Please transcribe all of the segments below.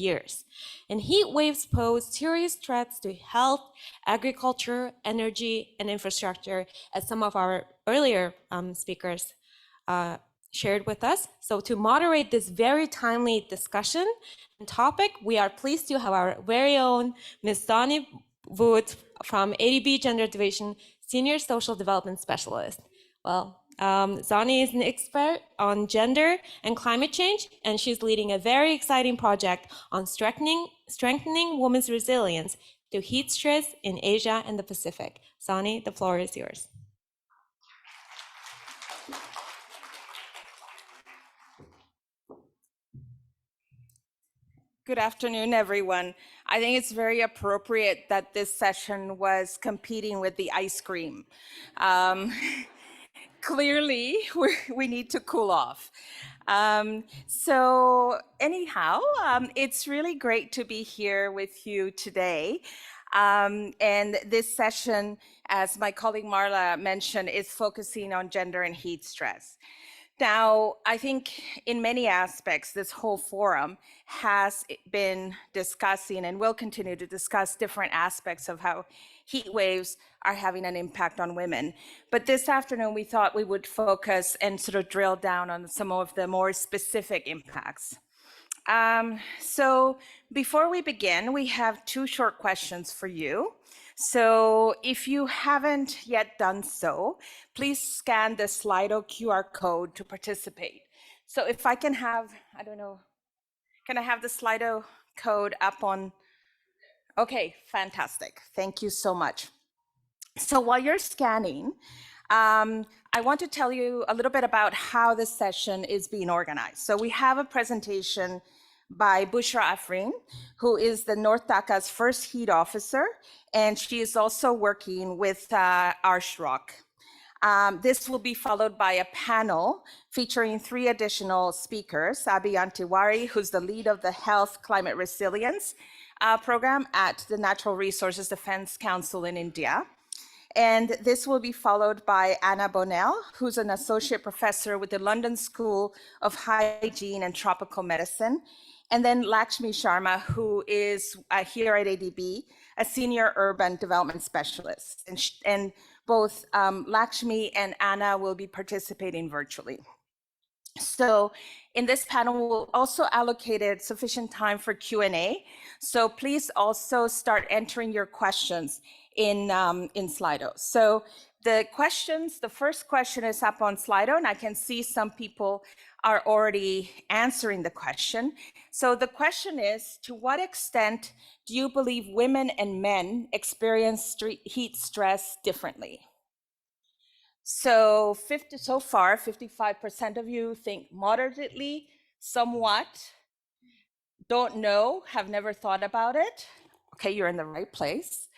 years. And heat waves pose serious threats to health, agriculture, energy, and infrastructure, as some of our earlier speakers shared with us. So to moderate this very timely discussion and topic, we are pleased to have our very own Ms. Zani Wood from ADB Gender Division, Senior Social Development Specialist. Well, Zani is an expert on gender and climate change, and she's leading a very exciting project on strengthening women's resilience to heat stress in Asia and the Pacific. Zani, the floor is yours. Good afternoon, everyone. I think it's very appropriate that this session was competing with the ice cream. Clearly, we need to cool off. So anyhow, it's really great to be here with you today. And this session, as my colleague Marla mentioned, is focusing on gender and heat stress. Now, I think in many aspects, this whole forum has been discussing and will continue to discuss different aspects of how heat waves are having an impact on women. But this afternoon, we thought we would focus and sort of drill down on some of the more specific impacts. So before we begin, we have two short questions for you. So if you haven't yet done so, please scan the Slido QR code to participate. So if I can have, I don't know, can I have the Slido code up on? Okay, fantastic. Thank you so much. So while you're scanning, I want to tell you a little bit about how this session is being organized. So we have a presentation by Bushra Afrin, who is the North Dhaka's first heat officer, and she is also working with Arshrock. This will be followed by a panel featuring 3 additional speakers, Abhiyan Tiwari, who's the lead of the Health Climate Resilience program at the Natural Resources Defense Council in India. And this will be followed by Anna Bonnell, who's an associate professor with the London School of Hygiene and Tropical Medicine. And then Lakshmi Sharma, who is here at ADB, a senior urban development specialist. And both Lakshmi and Anna will be participating virtually. So in this panel, we'll also allocated sufficient time for Q&A. So please also start entering your questions in Slido. So the first question is up on Slido, and I can see some people are already answering the question. So the question is, to what extent do you believe women and men experience heat stress differently? So so far, 55% of you think moderately, somewhat, don't know, have never thought about it. Okay, you're in the right place.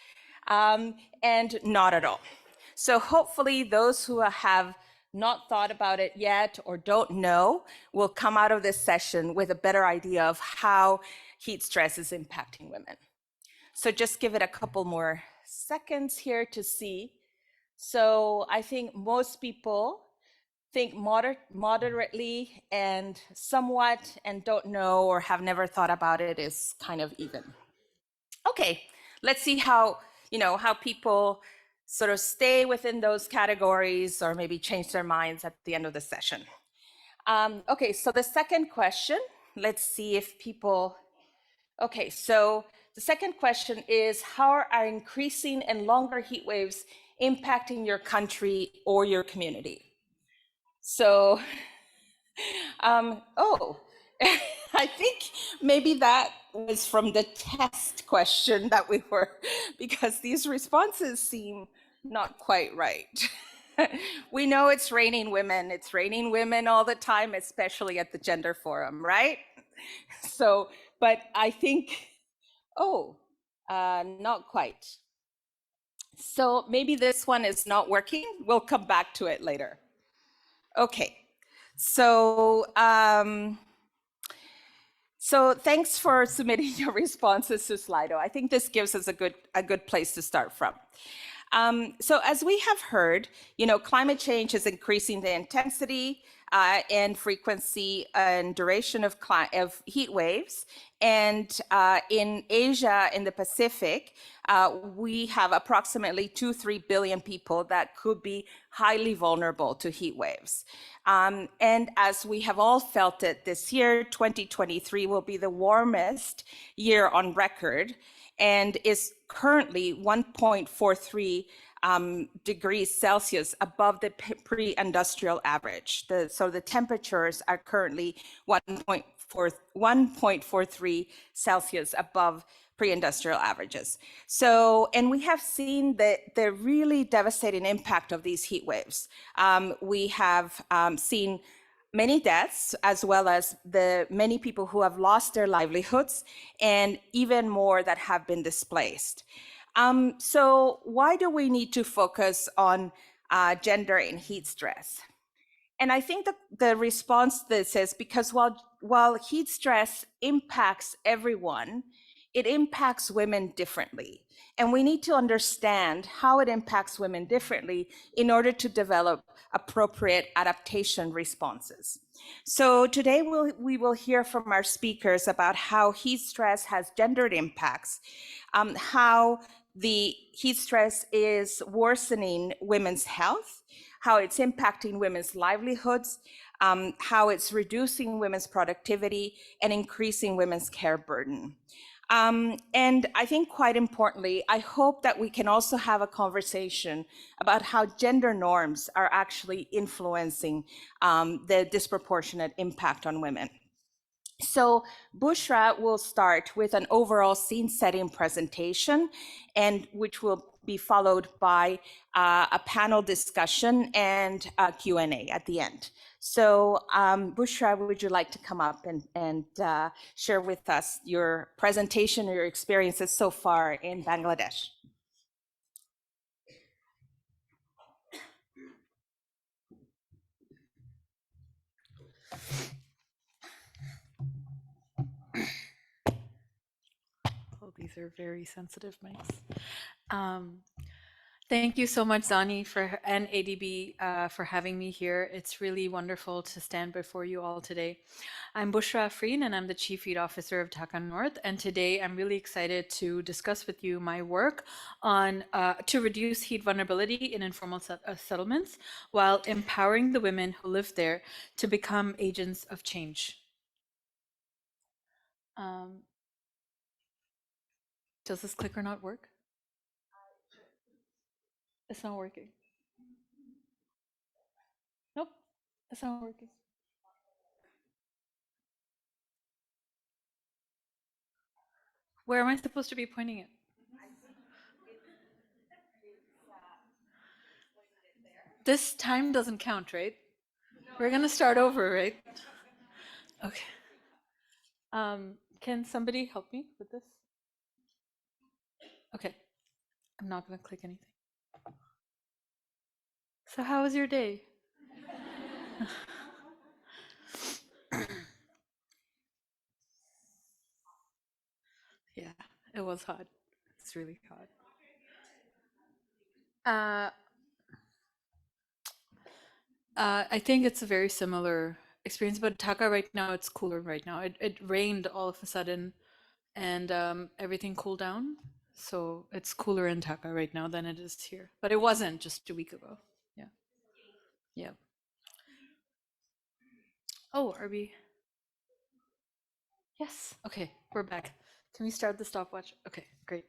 And not at all. So hopefully those who have not thought about it yet or don't know will come out of this session with a better idea of how heat stress is impacting women. So just give it a couple more seconds here to see. So I think most people think moderately and somewhat and don't know or have never thought about it is kind of even. Okay, let's see how people sort of stay within those categories or maybe change their minds at the end of the session. Okay, so the second question, let's see if people, okay, so the second question is, how are increasing and longer heat waves impacting your country or your community? So, I think maybe that was from the test question that we were, because these responses seem not quite right. We know it's raining women all the time, especially at the Gender Forum, right? So, but I think, not quite. So maybe this one is not working. We'll come back to it later. Okay, so so thanks for submitting your responses to Slido. I think this gives us a good place to start from. So as we have heard, climate change is increasing the intensity and frequency and duration of heat waves. And in Asia, in the Pacific, we have approximately 3 billion people that could be highly vulnerable to heat waves. And as we have all felt it this year, 2023 will be the warmest year on record and is currently 1.43 degrees Celsius above the pre-industrial average. So the temperatures are currently 1.43 Celsius above pre-industrial averages. So, and we have seen the really devastating impact of these heat waves. We have seen many deaths, as well as the many people who have lost their livelihoods, and even more that have been displaced. So why do we need to focus on gender and heat stress? And I think the response to this is because while heat stress impacts everyone, it impacts women differently. And we need to understand how it impacts women differently in order to develop appropriate adaptation responses. So today we will hear from our speakers about how heat stress has gendered impacts, how the heat stress is worsening women's health, how it's impacting women's livelihoods, how it's reducing women's productivity and increasing women's care burden. And I think quite importantly, I hope that we can also have a conversation about how gender norms are actually influencing the disproportionate impact on women. So Bushra will start with an overall scene setting presentation, and which will be followed by a panel discussion and a Q&A at the end. So Bushra, would you like to come up and share with us your presentation or your experiences so far in Bangladesh? Oh, these are very sensitive mics. Thank you so much, Zani, and ADB for having me here. It's really wonderful to stand before you all today. I'm Bushra Afriin, and I'm the Chief Heat Officer of Dhaka North. And today I'm really excited to discuss with you my work on to reduce heat vulnerability in informal settlements while empowering the women who live there to become agents of change. Does this clicker not work? It's not working. Nope, it's not working. Where am I supposed to be pointing it? This time doesn't count, right? We're gonna start over, right? Okay. Can somebody help me with this? Okay. I'm not gonna click anything. So how was your day? Yeah, it was hot. It's really hot. I think it's a very similar experience, but Dhaka right now, it's cooler right now. It rained all of a sudden and everything cooled down. So it's cooler in Dhaka right now than it is here. But it wasn't just a week ago. Yeah. Yeah. Oh, are we? Yes. Okay, we're back. Can we start the stopwatch? Okay, great.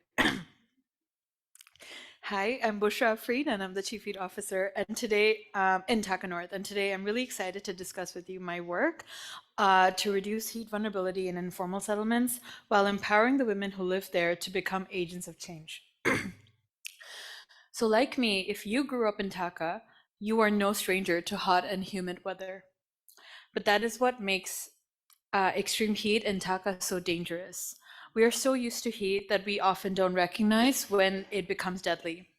Hi, I'm Bushra Afriin, and I'm the Chief Heat Officer, and today in Dhaka North. And today, I'm really excited to discuss with you my work to reduce heat vulnerability in informal settlements while empowering the women who live there to become agents of change. So, like me, if you grew up in Dhaka, you are no stranger to hot and humid weather. But that is what makes extreme heat in Dhaka so dangerous. We are so used to heat that we often don't recognize when it becomes deadly.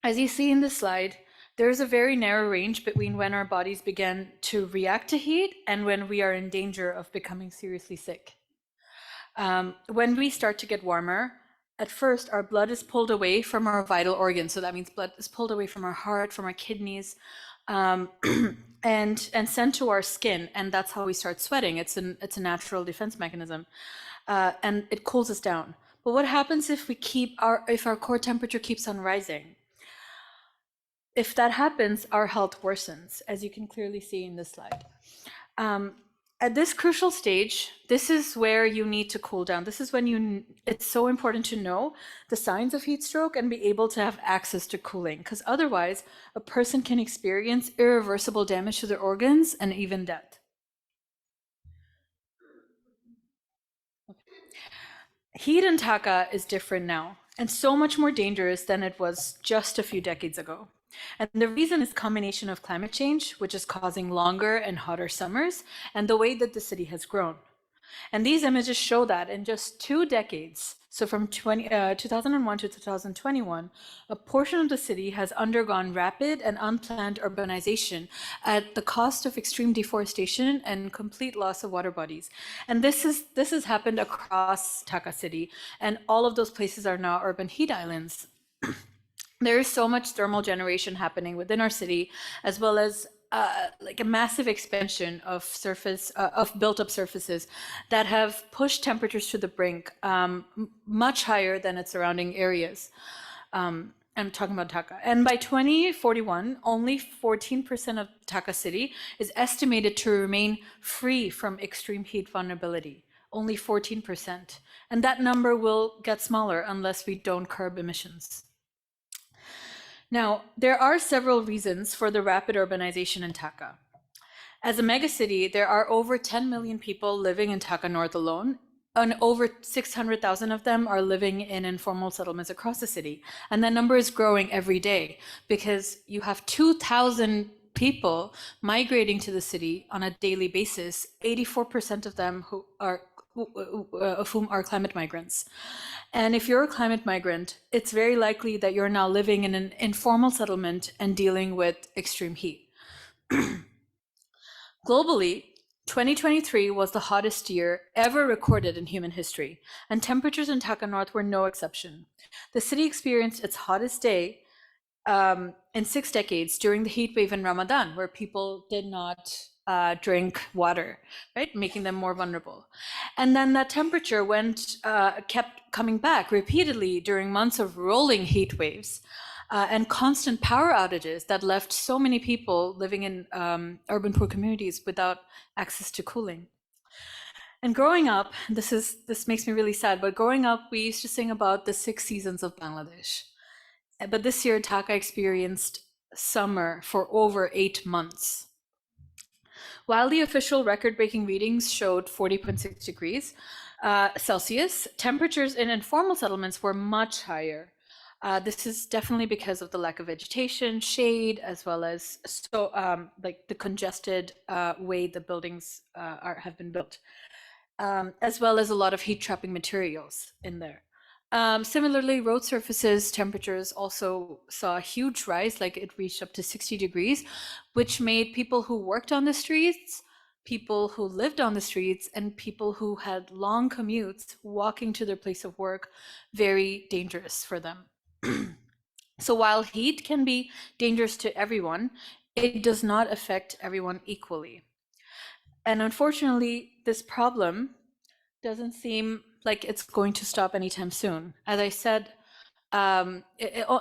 As you see in the slide, there is a very narrow range between when our bodies begin to react to heat and when we are in danger of becoming seriously sick. When we start to get warmer, at first our blood is pulled away from our vital organs. So that means blood is pulled away from our heart, from our kidneys, um, and sent to our skin, and that's how we start sweating. It's a natural defense mechanism, and it cools us down. But what happens if if our core temperature keeps on rising? If that happens, our health worsens, as you can clearly see in this slide. At this crucial stage, this is where you need to cool down. This is when it's so important to know the signs of heat stroke and be able to have access to cooling, because otherwise a person can experience irreversible damage to their organs and even death. Heat in Dhaka is different now and so much more dangerous than it was just a few decades ago. And the reason is a combination of climate change, which is causing longer and hotter summers, and the way that the city has grown. And these images show that in just 2 decades, so from 2001 to 2021, a portion of the city has undergone rapid and unplanned urbanization at the cost of extreme deforestation and complete loss of water bodies. And this has happened across Dhaka city, and all of those places are now urban heat islands. There is so much thermal generation happening within our city, as well as like a massive expansion of built-up surfaces that have pushed temperatures to the brink, much higher than its surrounding areas. I'm talking about Dhaka. And by 2041, only 14% of Dhaka city is estimated to remain free from extreme heat vulnerability. Only 14%. And that number will get smaller unless we don't curb emissions. Now, there are several reasons for the rapid urbanization in Dhaka. As a megacity, there are over 10 million people living in Dhaka North alone, and over 600,000 of them are living in informal settlements across the city. And that number is growing every day because you have 2,000 people migrating to the city on a daily basis, 84% of them of whom are climate migrants. And if you're a climate migrant, it's very likely that you're now living in an informal settlement and dealing with extreme heat. Globally, 2023 was the hottest year ever recorded in human history, and temperatures in Dhaka North were no exception. The city experienced its hottest day in 6 decades during the heat wave in Ramadan, where people did not drink water, right, making them more vulnerable. And then that temperature kept coming back repeatedly during months of rolling heat waves and constant power outages that left so many people living in urban poor communities without access to cooling. And growing up, this makes me really sad, but growing up, we used to sing about the 6 seasons of Bangladesh. But this year, Dhaka experienced summer for over 8 months. While the official record-breaking readings showed 40.6 degrees Celsius, temperatures in informal settlements were much higher. This is definitely because of the lack of vegetation, shade, as well as like the congested way the buildings have been built, as well as a lot of heat-trapping materials in there. Similarly, road surfaces temperatures also saw a huge rise, like it reached up to 60 degrees, which made people who worked on the streets, people who lived on the streets, and people who had long commutes walking to their place of work very dangerous for them. So while heat can be dangerous to everyone, it does not affect everyone equally. And unfortunately, this problem doesn't seem like it's going to stop anytime soon. As I said,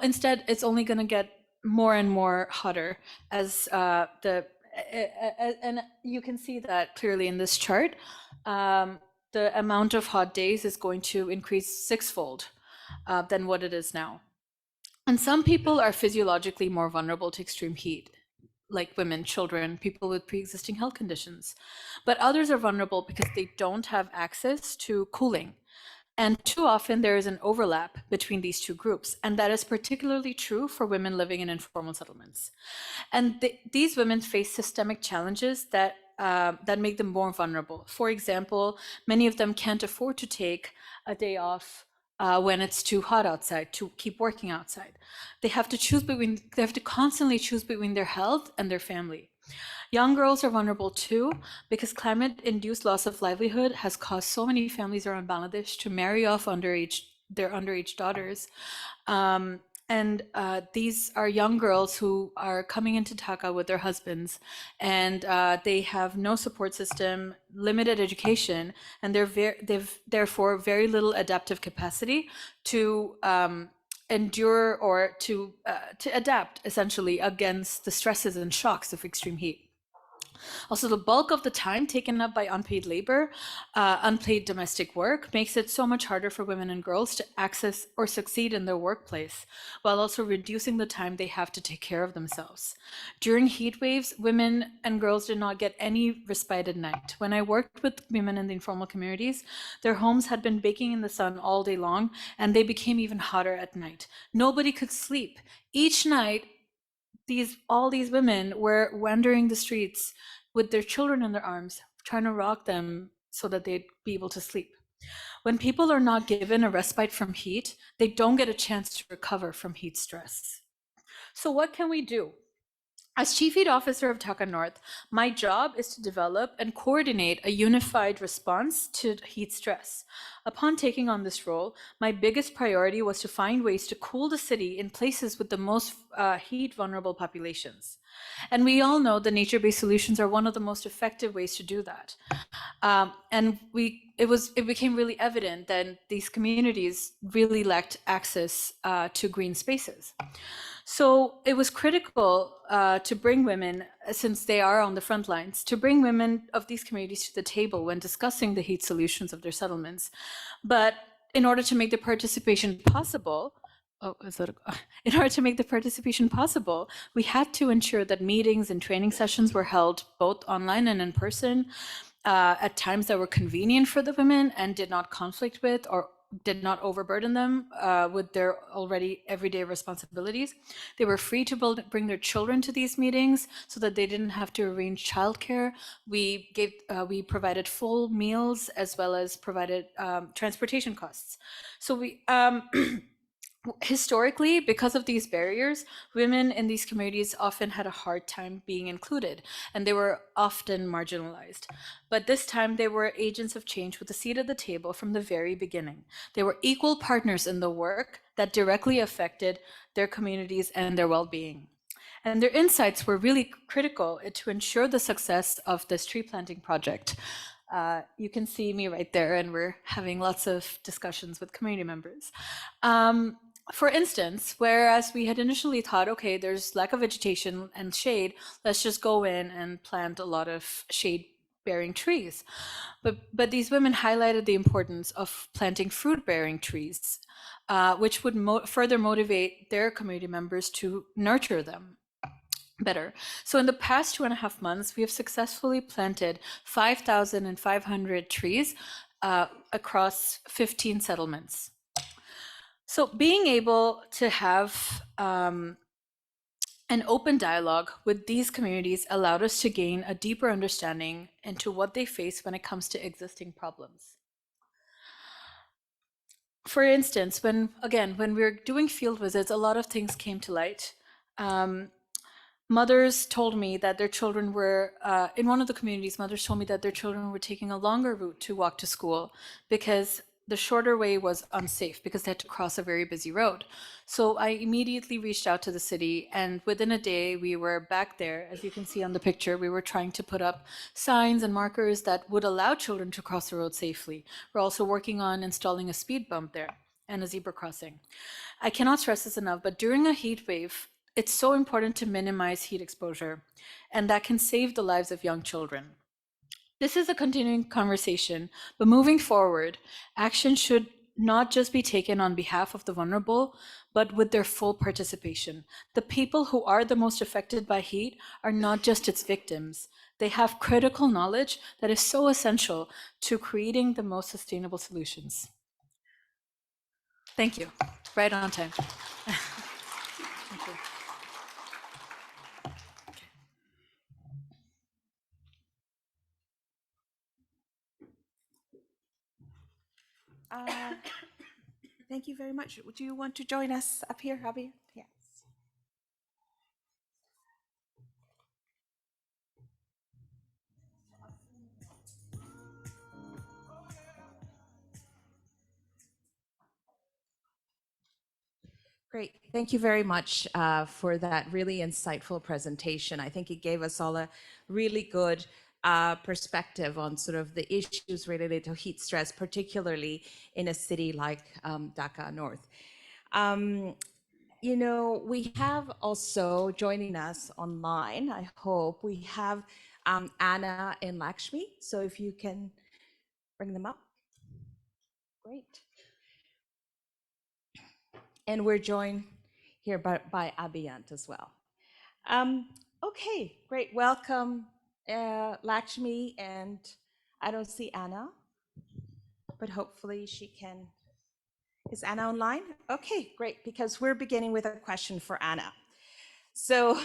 instead, it's only going to get more and more hotter as and you can see that clearly in this chart. The amount of hot days is going to increase 6-fold than what it is now. And some people are physiologically more vulnerable to extreme heat, like women, children, people with pre-existing health conditions. But others are vulnerable because they don't have access to cooling. And too often there is an overlap between these two groups. And that is particularly true for women living in informal settlements. And these women face systemic challenges that make them more vulnerable. For example, many of them can't afford to take a day off when it's too hot outside to keep working outside. They have to constantly choose between their health and their family. Young girls are vulnerable too, because climate-induced loss of livelihood has caused so many families around Bangladesh to marry off their underage daughters And these are young girls who are coming into Dhaka with their husbands, and they have no support system, limited education, and they've therefore very little adaptive capacity to endure or to adapt essentially against the stresses and shocks of extreme heat. Also, the bulk of the time taken up by unpaid labor, unpaid domestic work, makes it so much harder for women and girls to access or succeed in their workplace, while also reducing the time they have to take care of themselves. During heat waves, women and girls did not get any respite at night. When I worked with women in the informal communities, their homes had been baking in the sun all day long, and they became even hotter at night. Nobody could sleep. Each night, all these women were wandering the streets with their children in their arms, trying to rock them so that they'd be able to sleep. When people are not given a respite from heat, they don't get a chance to recover from heat stress. So what can we do? As Chief Heat Officer of Dhaka North, my job is to develop and coordinate a unified response to heat stress. Upon taking on this role, my biggest priority was to find ways to cool the city in places with the most heat vulnerable populations. And we all know the nature-based solutions are one of the most effective ways to do that. And it became really evident that these communities really lacked access to green spaces. So it was critical to bring women, since they are on the front lines, to bring women of these communities to the table when discussing the heat solutions of their settlements. But in order to make the participation possible, in order to make the participation possible, we had to ensure that meetings and training sessions were held both online and in person at times that were convenient for the women and did not conflict with or did not overburden them with their already everyday responsibilities. They were free to bring their children to these meetings so that they didn't have to arrange childcare. We provided full meals as well as provided transportation costs. So we historically, because of these barriers, women in these communities often had a hard time being included, and they were often marginalized. But this time, they were agents of change with a seat at the table from the very beginning. They were equal partners in the work that directly affected their communities and their well-being. And their insights were really critical to ensure the success of this tree planting project. You can see me right there, and we're having lots of discussions with community members. For instance, whereas we had initially thought, okay, there's lack of vegetation and shade, let's just go in and plant a lot of shade-bearing trees. But these women highlighted the importance of planting fruit-bearing trees, which would further motivate their community members to nurture them better. So in the past 2.5 months, we have successfully planted 5,500 trees across 15 settlements. So being able to have an open dialogue with these communities allowed us to gain a deeper understanding into what they face when it comes to existing problems. For instance, when we were doing field visits, a lot of things came to light. Mothers told me that their children were, in one of the communities, mothers told me that their children were taking a longer route to walk to school because the shorter way was unsafe because they had to cross a very busy road. So I immediately reached out to the city, and within a day we were back there. As you can see on the picture, we were trying to put up signs and markers that would allow children to cross the road safely. We're also working on installing a speed bump there and a zebra crossing. I cannot stress this enough, but during a heat wave, it's so important to minimize heat exposure, and that can save the lives of young children. This is a continuing conversation, but moving forward, action should not just be taken on behalf of the vulnerable, but with their full participation. The people who are the most affected by heat are not just its victims. They have critical knowledge that is so essential to creating the most sustainable solutions. Thank you. Right on time. Thank you. Thank you very much. Would you want to join us up here, Abby? Yes. Great. Thank you very much for that really insightful presentation. I think it gave us all a really good perspective on sort of the issues related to heat stress, particularly in a city like Dhaka North. You know, we have also joining us online, I hope, we have Anna and Lakshmi. So if you can bring them up. Great. And we're joined here by Abhiyant as well. Okay, great. Welcome, Lakshmi, and I don't see Anna, but hopefully she can. Is Anna online? Okay, great, because we're beginning with a question for Anna. So,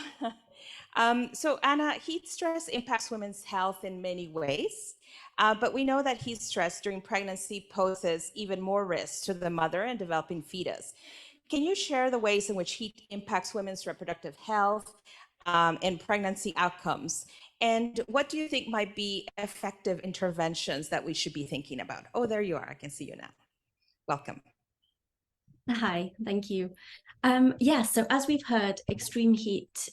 so Anna, heat stress impacts women's health in many ways, but we know that heat stress during pregnancy poses even more risk to the mother and developing fetus. Can you share the ways in which heat impacts women's reproductive health and pregnancy outcomes? And what do you think might be effective interventions that we should be thinking about? Oh, there you are. I can see you now. Welcome. Hi, thank you. Yeah, so as we've heard, extreme heat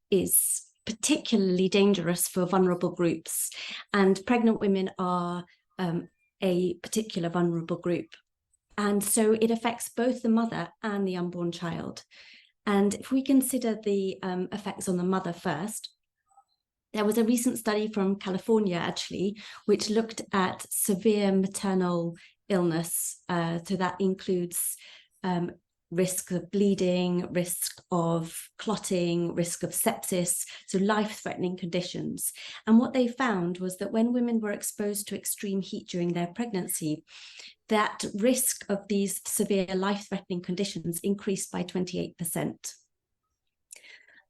is particularly dangerous for vulnerable groups, and pregnant women are a particular vulnerable group. And so it affects both the mother and the unborn child. And if we consider the effects on the mother first, there was a recent study from California, actually, which looked at severe maternal illness. So that includes risk of bleeding, risk of clotting, risk of sepsis, so life-threatening conditions. And what they found was that when women were exposed to extreme heat during their pregnancy, that risk of these severe life-threatening conditions increased by 28%.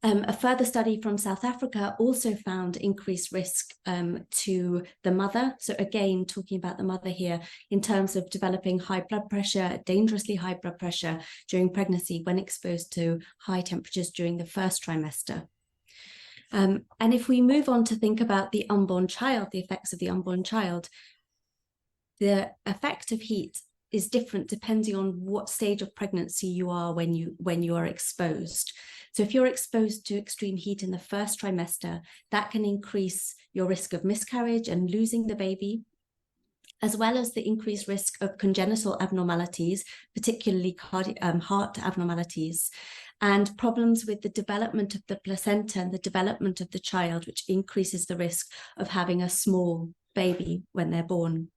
A further study from South Africa also found increased risk to the mother. So again, talking about the mother here in terms of developing high blood pressure, dangerously high blood pressure during pregnancy when exposed to high temperatures during the first trimester. And if we move on to think about the unborn child, the effects of the unborn child, the effect of heat is different depending on what stage of pregnancy you are when you are exposed. So if you're exposed to extreme heat in the first trimester, that can increase your risk of miscarriage and losing the baby, as well as the increased risk of congenital abnormalities, particularly heart abnormalities, and problems with the development of the placenta and the development of the child, which increases the risk of having a small baby when they're born.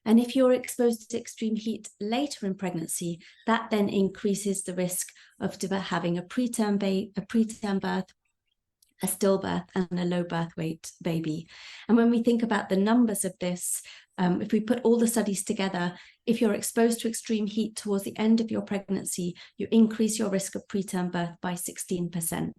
And if you're exposed to extreme heat later in pregnancy, that then increases the risk of having a preterm birth, a stillbirth, and a low birth weight baby. And when we think about the numbers of this, if we put all the studies together, if you're exposed to extreme heat towards the end of your pregnancy, you increase your risk of preterm birth by 16%.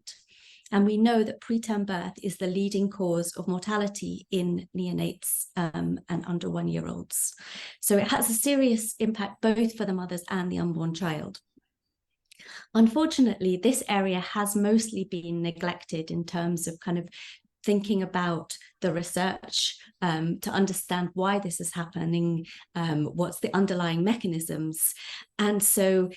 And we know that preterm birth is the leading cause of mortality in neonates and under 1-year-olds. So it has a serious impact both for the mothers and the unborn child. Unfortunately, this area has mostly been neglected in terms of kind of thinking about the research to understand why this is happening, what's the underlying mechanisms. And so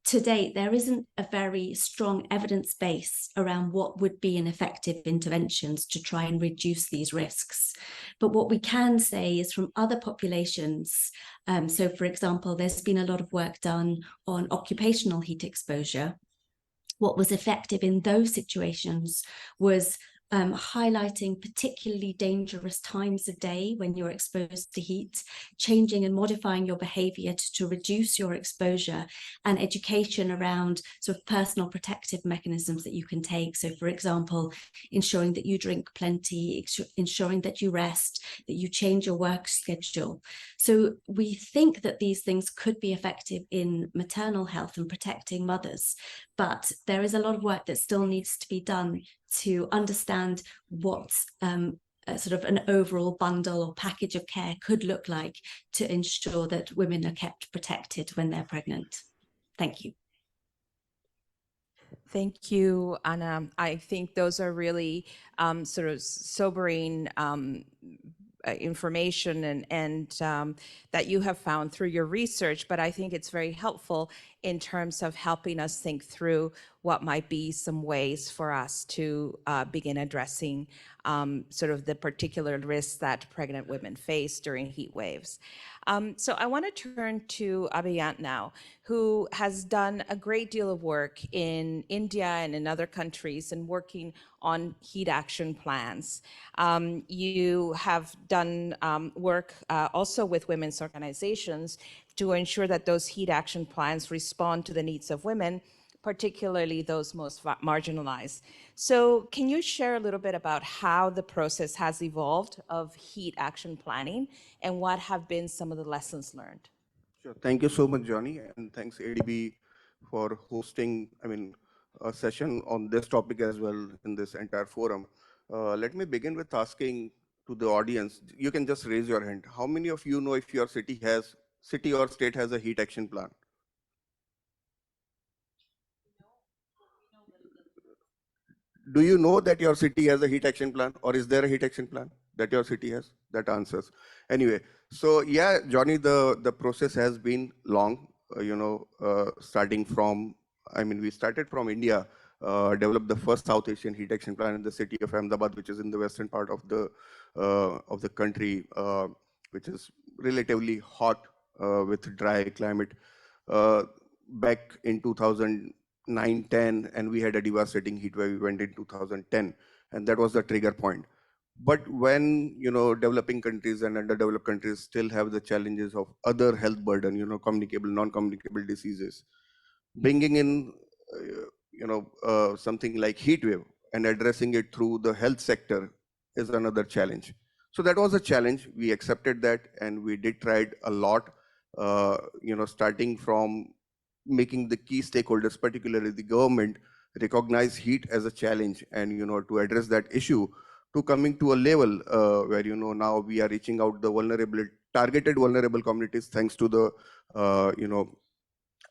to date, there isn't a very strong evidence base around what would be an effective interventions to try and reduce these risks. But what we can say is from other populations, so for example, there's been a lot of work done on occupational heat exposure. What was effective in those situations was highlighting particularly dangerous times of day when you're exposed to heat, changing and modifying your behavior to reduce your exposure, and education around sort of personal protective mechanisms that you can take. So for example, ensuring that you drink plenty, ensuring that you rest, that you change your work schedule. So we think that these things could be effective in maternal health and protecting mothers, but there is a lot of work that still needs to be done to understand what sort of an overall bundle or package of care could look like to ensure that women are kept protected when they're pregnant. Thank you. Thank you, Anna. I think those are really sort of sobering information and that you have found through your research, but I think it's very helpful in terms of helping us think through what might be some ways for us to begin addressing sort of the particular risks that pregnant women face during heat waves. So I want to turn to Abhiyant now, who has done a great deal of work in India and in other countries and working on heat action plans. You have done work also with women's organizations to ensure that those heat action plans respond to the needs of women, particularly those most marginalized. So can you share a little bit about how the process has evolved of heat action planning and what have been some of the lessons learned? Sure. Thank you so much, Johnny, and thanks ADB for hosting, a session on this topic as well in this entire forum. Let me begin with asking to the audience, you can just raise your hand. How many of you know if your city or state has a heat action plan? Do you know that your city has a heat action plan, or is there a heat action plan that your city has? That answers. Anyway, so yeah, Johnny, the process has been long, starting from, we started from India, developed the first South Asian heat action plan in the city of Ahmedabad, which is in the western part of the country, which is relatively hot with dry climate. Back in 2009-10, and we had a devastating heat wave event in 2010, and that was the trigger point. But when developing countries and underdeveloped countries still have the challenges of other health burden, communicable, non-communicable diseases, bringing in something like heat wave and addressing it through the health sector is another challenge. So that was a challenge. We accepted that, and we did try it a lot. Starting from making the key stakeholders, particularly the government, recognize heat as a challenge, and to address that issue, to coming to a level where now we are reaching out the targeted vulnerable communities, thanks to the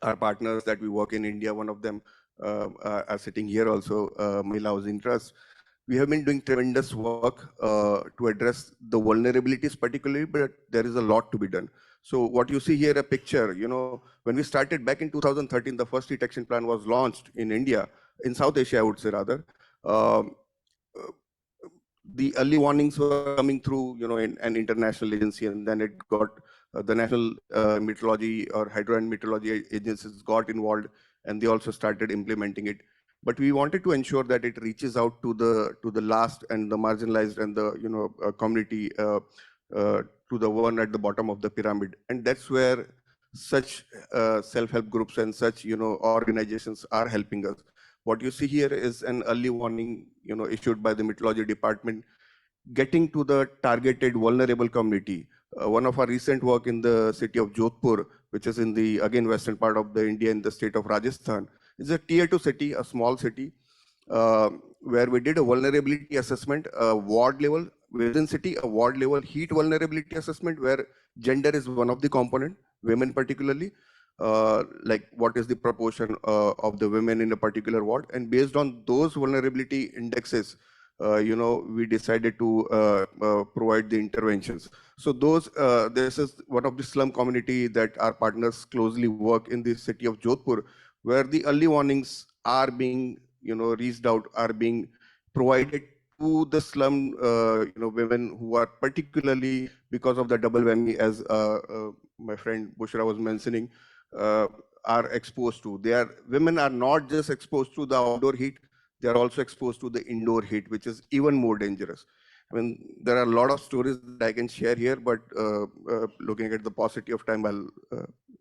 our partners that we work in India. One of them are sitting here also, Mahila Housing Trust. We have been doing tremendous work to address the vulnerabilities particularly, but there is a lot to be done. So what you see here, a picture, when we started back in 2013, the first heat action plan was launched in India, in South Asia, I would say rather. The early warnings were coming through, in an international agency, and then it got the National Meteorology or Hydro and Meteorology agencies got involved, and they also started implementing it. But we wanted to ensure that it reaches out to the last and the marginalized and the community, to the one at the bottom of the pyramid, and that's where such self-help groups and such organizations are helping us. What you see here is an early warning, issued by the meteorology department, getting to the targeted vulnerable community. One of our recent work in the city of Jodhpur, which is in the, again, western part of the India in the state of Rajasthan, is a tier 2 city, a small city, where we did a vulnerability assessment, ward level within city, a ward level heat vulnerability assessment, where gender is one of the component, women particularly, like what is the proportion of the women in a particular ward, and based on those vulnerability indexes, we decided to provide the interventions. So this is one of the slum community that our partners closely work in the city of Jodhpur, where the early warnings are being, reached out, are being provided to the slum, women who are particularly, because of the double whammy, as my friend Bushra was mentioning, are exposed to. Women are not just exposed to the outdoor heat, they are also exposed to the indoor heat, which is even more dangerous. There are a lot of stories that I can share here, but looking at the paucity of time, I'll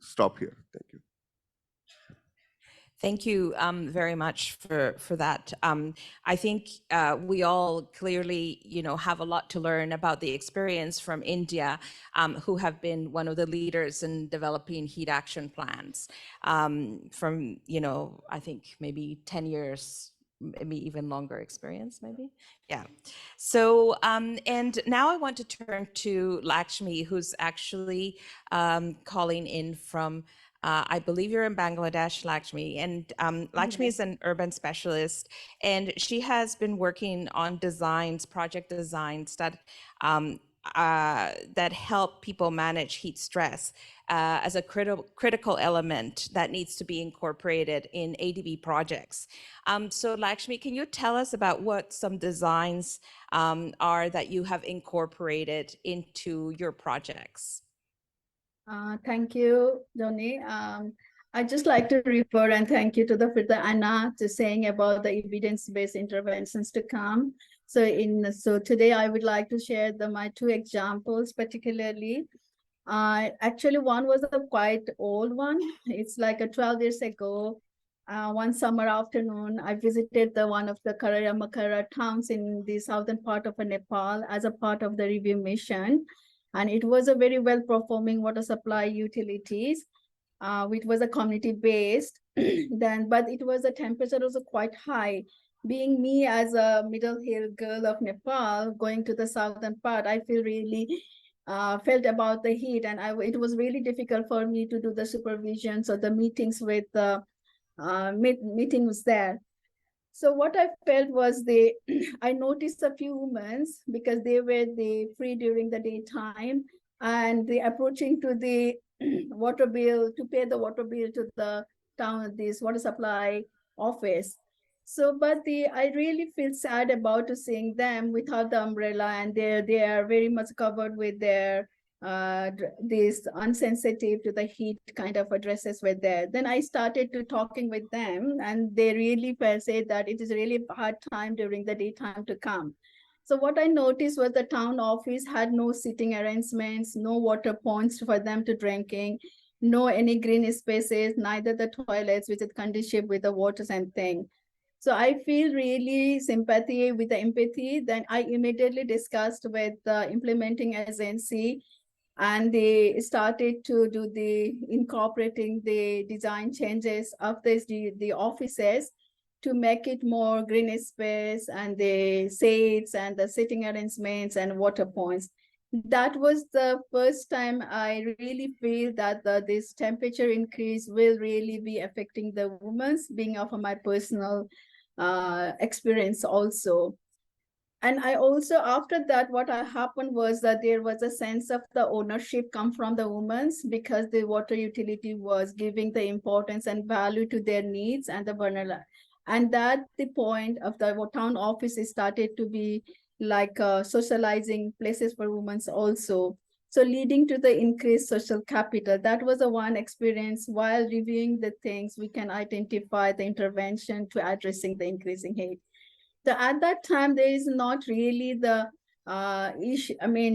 stop here. Thank you. Thank you very much for that. I think we all clearly, have a lot to learn about the experience from India, who have been one of the leaders in developing heat action plans from, I think maybe 10 years, maybe even longer experience, maybe. Yeah. So, and now I want to turn to Lakshmi, who's actually calling in from I believe you're in Bangladesh, Lakshmi, and Lakshmi is an urban specialist, and she has been working on project designs that that help people manage heat stress as a critical element that needs to be incorporated in ADB projects. So Lakshmi, can you tell us about what some designs are that you have incorporated into your projects? Thank you, Johnny. I'd just like to refer and thank you to the Anna to saying about the evidence-based interventions to come. So today I would like to share my two examples, particularly. Actually, one was a quite old one. It's like 12 years ago. One summer afternoon, I visited one of the Makara towns in the southern part of Nepal as a part of the review mission. And it was a very well-performing water supply utilities, which was a community-based. But it was the temperature was quite high. Being me as a middle hill girl of Nepal, going to the southern part, I feel really felt about the heat, and it was really difficult for me to do the supervision. So the meetings with the meetings there. So what I felt was I noticed a few women because they were free during the daytime, and they approaching to the water bill to pay the water bill to the town, this water supply office. So, but I really feel sad about seeing them without the umbrella, and they are very much covered with their these unsensitive to the heat kind of dresses were there. Then I started to talking with them, and they really said that it is really a hard time during the daytime to come. So what I noticed was the town office had no seating arrangements, no water points for them to drinking, no any green spaces, neither the toilets, which is conducive with the waters and thing. So I feel really sympathy with the empathy. Then I immediately discussed with the implementing agency, and they started to do incorporating the design changes of the offices to make it more green space and the shades and the sitting arrangements and water points. That was the first time I really feel that this temperature increase will really be affecting the women's, being of my personal experience also. And I also, after that, what happened was that there was a sense of the ownership come from the women's, because the water utility was giving the importance and value to their needs and the vulnerable. And that the point of the town office started to be like socializing places for women also. So leading to the increased social capital. That was a one experience. While reviewing the things, we can identify the intervention to addressing the increasing heat. So at that time, there is not really the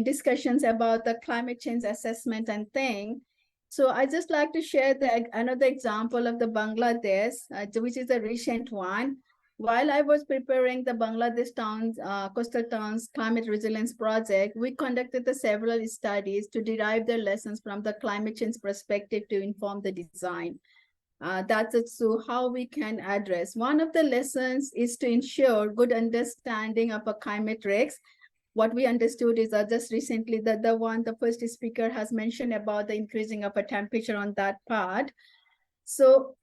discussions about the climate change assessment and thing. So I just like to share another example of the Bangladesh, which is a recent one. While I was preparing the Bangladesh towns, coastal towns climate resilience project, we conducted several studies to derive the lessons from the climate change perspective to inform the design. That's it. So how we can address. One of the lessons is to ensure good understanding of a climate risks. What we understood is just recently that the first speaker has mentioned about the increasing of a temperature on that part. So,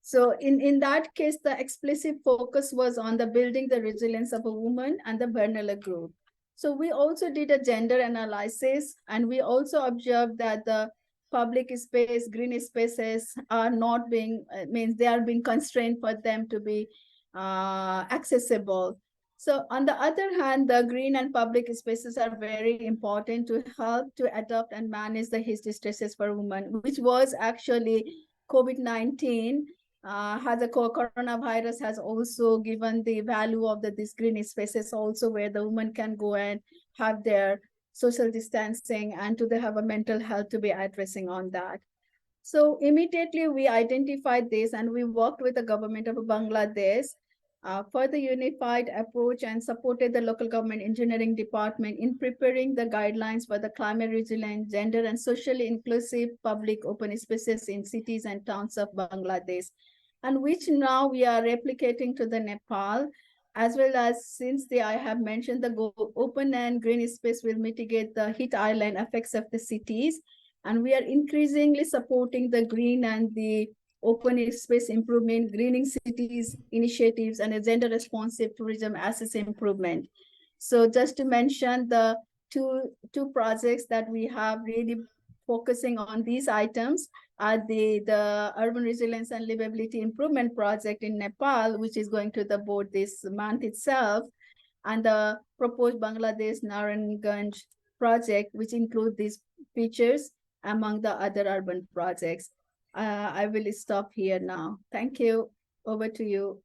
so in that case, the explicit focus was on the building the resilience of a woman and the vulnerable group. So we also did a gender analysis, and we also observed that the public space, green spaces are not being, means they are being constrained for them to be accessible. So on the other hand, the green and public spaces are very important to help to adopt and manage the heat stresses for women, which was actually COVID-19 has a coronavirus has also given the value of these green spaces also, where the women can go and have their social distancing and to have a mental health to be addressing on that. So immediately we identified this, and we worked with the government of Bangladesh for the unified approach and supported the local government engineering department in preparing the guidelines for the climate resilient, gender and socially inclusive public open spaces in cities and towns of Bangladesh, and which now we are replicating to the Nepal, as well as since I have mentioned the open and green space will mitigate the heat island effects of the cities. And we are increasingly supporting the green and the open space improvement, greening cities initiatives, and a gender responsive tourism access improvement. So just to mention, the two projects that we have really focusing on these items are the Urban Resilience and Livability Improvement Project in Nepal, which is going to the board this month itself, and the proposed Bangladesh Narayanganj project, which include these features among the other urban projects. I will stop here now. Thank you. Over to you.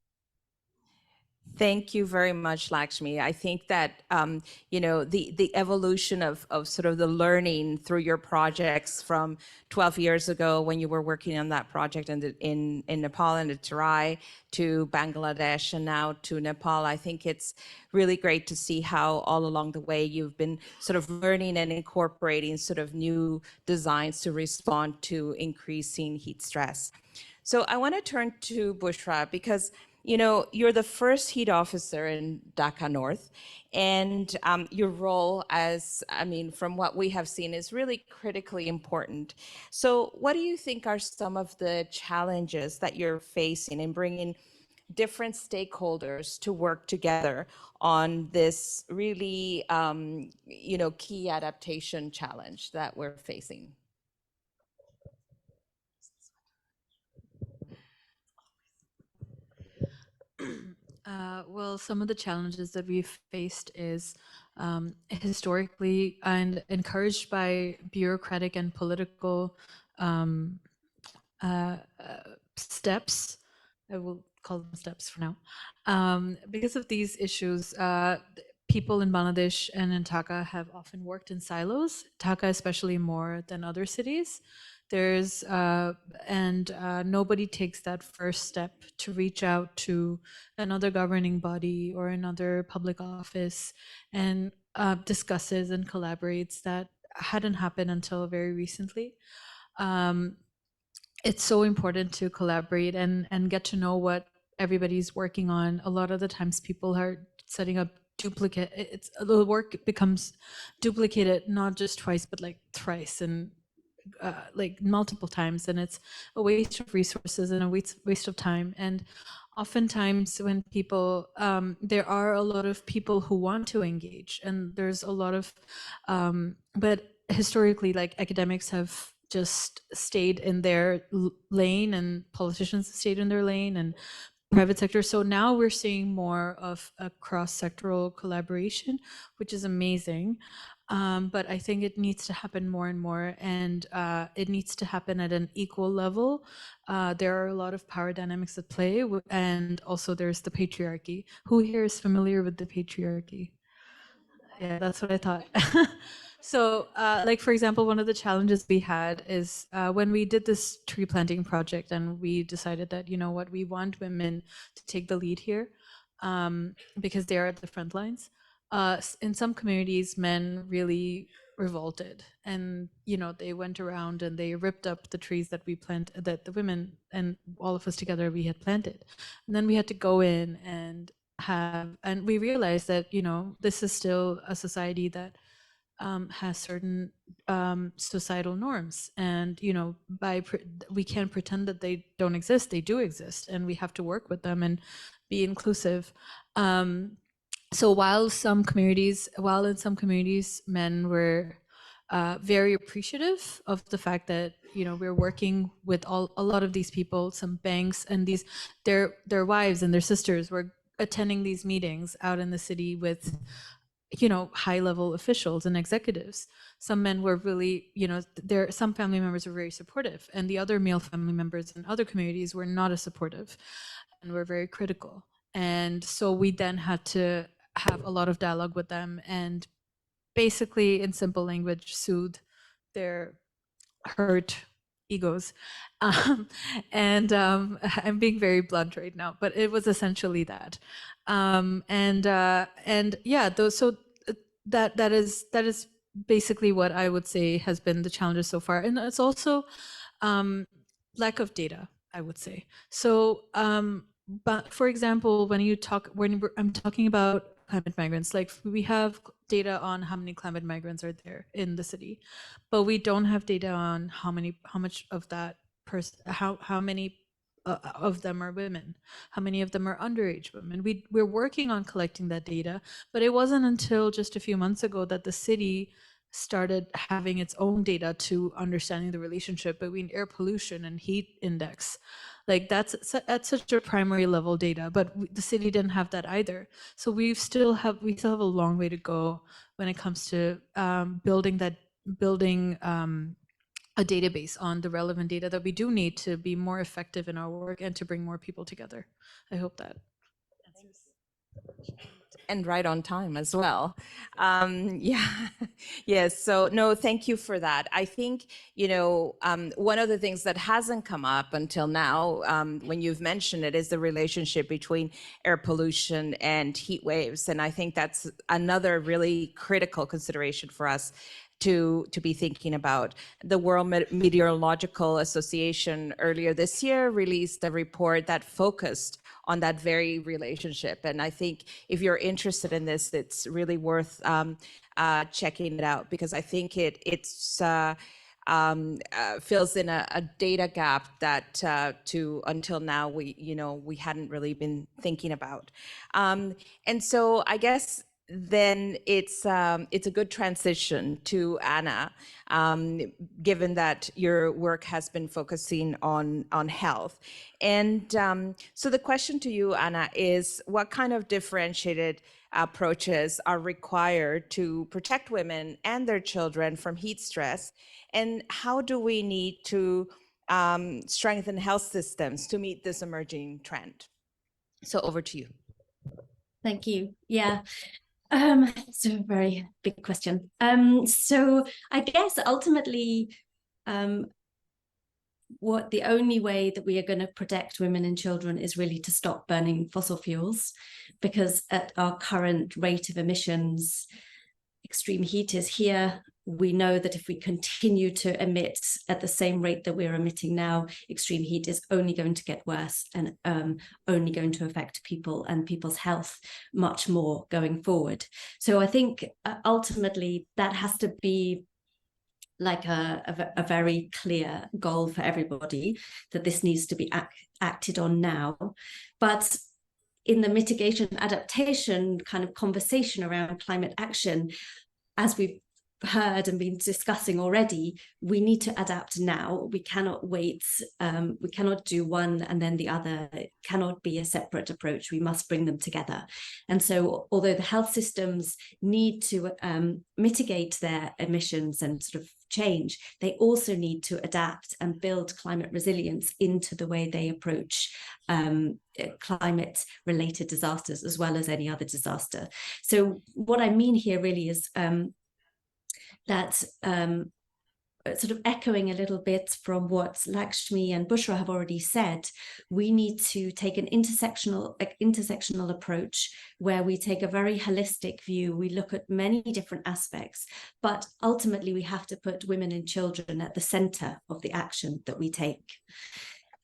Thank you very much, Lakshmi. I think that the evolution of sort of the learning through your projects from 12 years ago when you were working on that project in Nepal and the Terai, to Bangladesh, and now to Nepal. I think it's really great to see how all along the way you've been sort of learning and incorporating sort of new designs to respond to increasing heat stress. So I want to turn to Bushra because you're the first heat officer in Dhaka North, and your role from what we have seen, is really critically important. So what do you think are some of the challenges that you're facing in bringing different stakeholders to work together on this really, key adaptation challenge that we're facing? Well, some of the challenges that we've faced is historically and encouraged by bureaucratic and political steps. I will call them steps for now. Because of these issues, people in Bangladesh and in Dhaka have often worked in silos, Dhaka especially more than other cities. Nobody takes that first step to reach out to another governing body or another public office and discusses and collaborates. That hadn't happened until very recently. It's so important to collaborate and get to know what everybody's working on. A lot of the times people are setting up duplicate, the work becomes duplicated, not just twice, but like thrice and like multiple times, and it's a waste of resources and a waste of time. And oftentimes when people, there are a lot of people who want to engage, and there's a lot of, but historically, like academics have just stayed in their lane, and politicians stayed in their lane, and private sector. So now we're seeing more of a cross-sectoral collaboration, which is amazing. But I think it needs to happen more and more, and it needs to happen at an equal level. There are a lot of power dynamics at play, and also there's the patriarchy. Who here is familiar with the patriarchy? Yeah, that's what I thought. So, like, for example, one of the challenges we had is when we did this tree planting project, and we decided that, you know what, we want women to take the lead here because they are at the front lines. In some communities, men really revolted, and, you know, they went around and they ripped up the trees that we planted, that the women and all of us together we had planted. And then we had to go in and we realized that, you know, this is still a society that has certain societal norms, and, you know, we can't pretend that they don't exist. They do exist, and we have to work with them and be inclusive. So while in some communities men were very appreciative of the fact that, you know, we're working with a lot of these people, some banks, and their wives and their sisters were attending these meetings out in the city with, you know, high level officials and executives. Some men were really, you know, some family members were very supportive, and the other male family members in other communities were not as supportive and were very critical. And so we then had to have a lot of dialogue with them, and basically, in simple language, soothe their hurt egos. I'm being very blunt right now, but it was essentially that. That is basically what I would say has been the challenges so far. And it's also lack of data, I would say. So, but for example, I'm talking about climate migrants, like we have data on how many climate migrants are there in the city, but we don't have data on how many of them are women? How many of them are underage women? We're working on collecting that data, but it wasn't until just a few months ago that the city started having its own data to understanding the relationship between air pollution and heat index. Like that's at such a primary level data, but the city didn't have that either. So we still have a long way to go when it comes to building a database on the relevant data that we do need to be more effective in our work and to bring more people together. I hope that answers. And right on time as well. Yeah, yes. So no, thank you for that. I think, one of the things that hasn't come up until now, when you've mentioned it, is the relationship between air pollution and heat waves. And I think that's another really critical consideration for us to be thinking about. The World Meteorological Association earlier this year released a report that focused on that very relationship. And I think if you're interested in this, it's really worth checking it out, because I think it's fills in a data gap that until now we hadn't really been thinking about. And so I guess then it's a good transition to Anna, given that your work has been focusing on health. And so the question to you, Anna, is what kind of differentiated approaches are required to protect women and their children from heat stress? And how do we need to strengthen health systems to meet this emerging trend? So over to you. Thank you. Yeah. It's a very big question. So I guess ultimately, what the only way that we are going to protect women and children is really to stop burning fossil fuels, because at our current rate of emissions, extreme heat is here. We know that if we continue to emit at the same rate that we're emitting now, extreme heat is only going to get worse and only going to affect people and people's health much more going forward. So I think ultimately that has to be like a very clear goal for everybody, that this needs to be acted on now. But in the mitigation adaptation kind of conversation around climate action, as we've heard and been discussing already, we need to adapt now. We cannot wait. We cannot do one and then the other. It cannot be a separate approach. We must bring them together. And so although the health systems need to mitigate their emissions and sort of change, they also need to adapt and build climate resilience into the way they approach climate related disasters as well as any other disaster. So what I mean here really is that sort of echoing a little bit from what Lakshmi and Bushra have already said, we need to take an intersectional approach where we take a very holistic view. We look at many different aspects, but ultimately we have to put women and children at the center of the action that we take.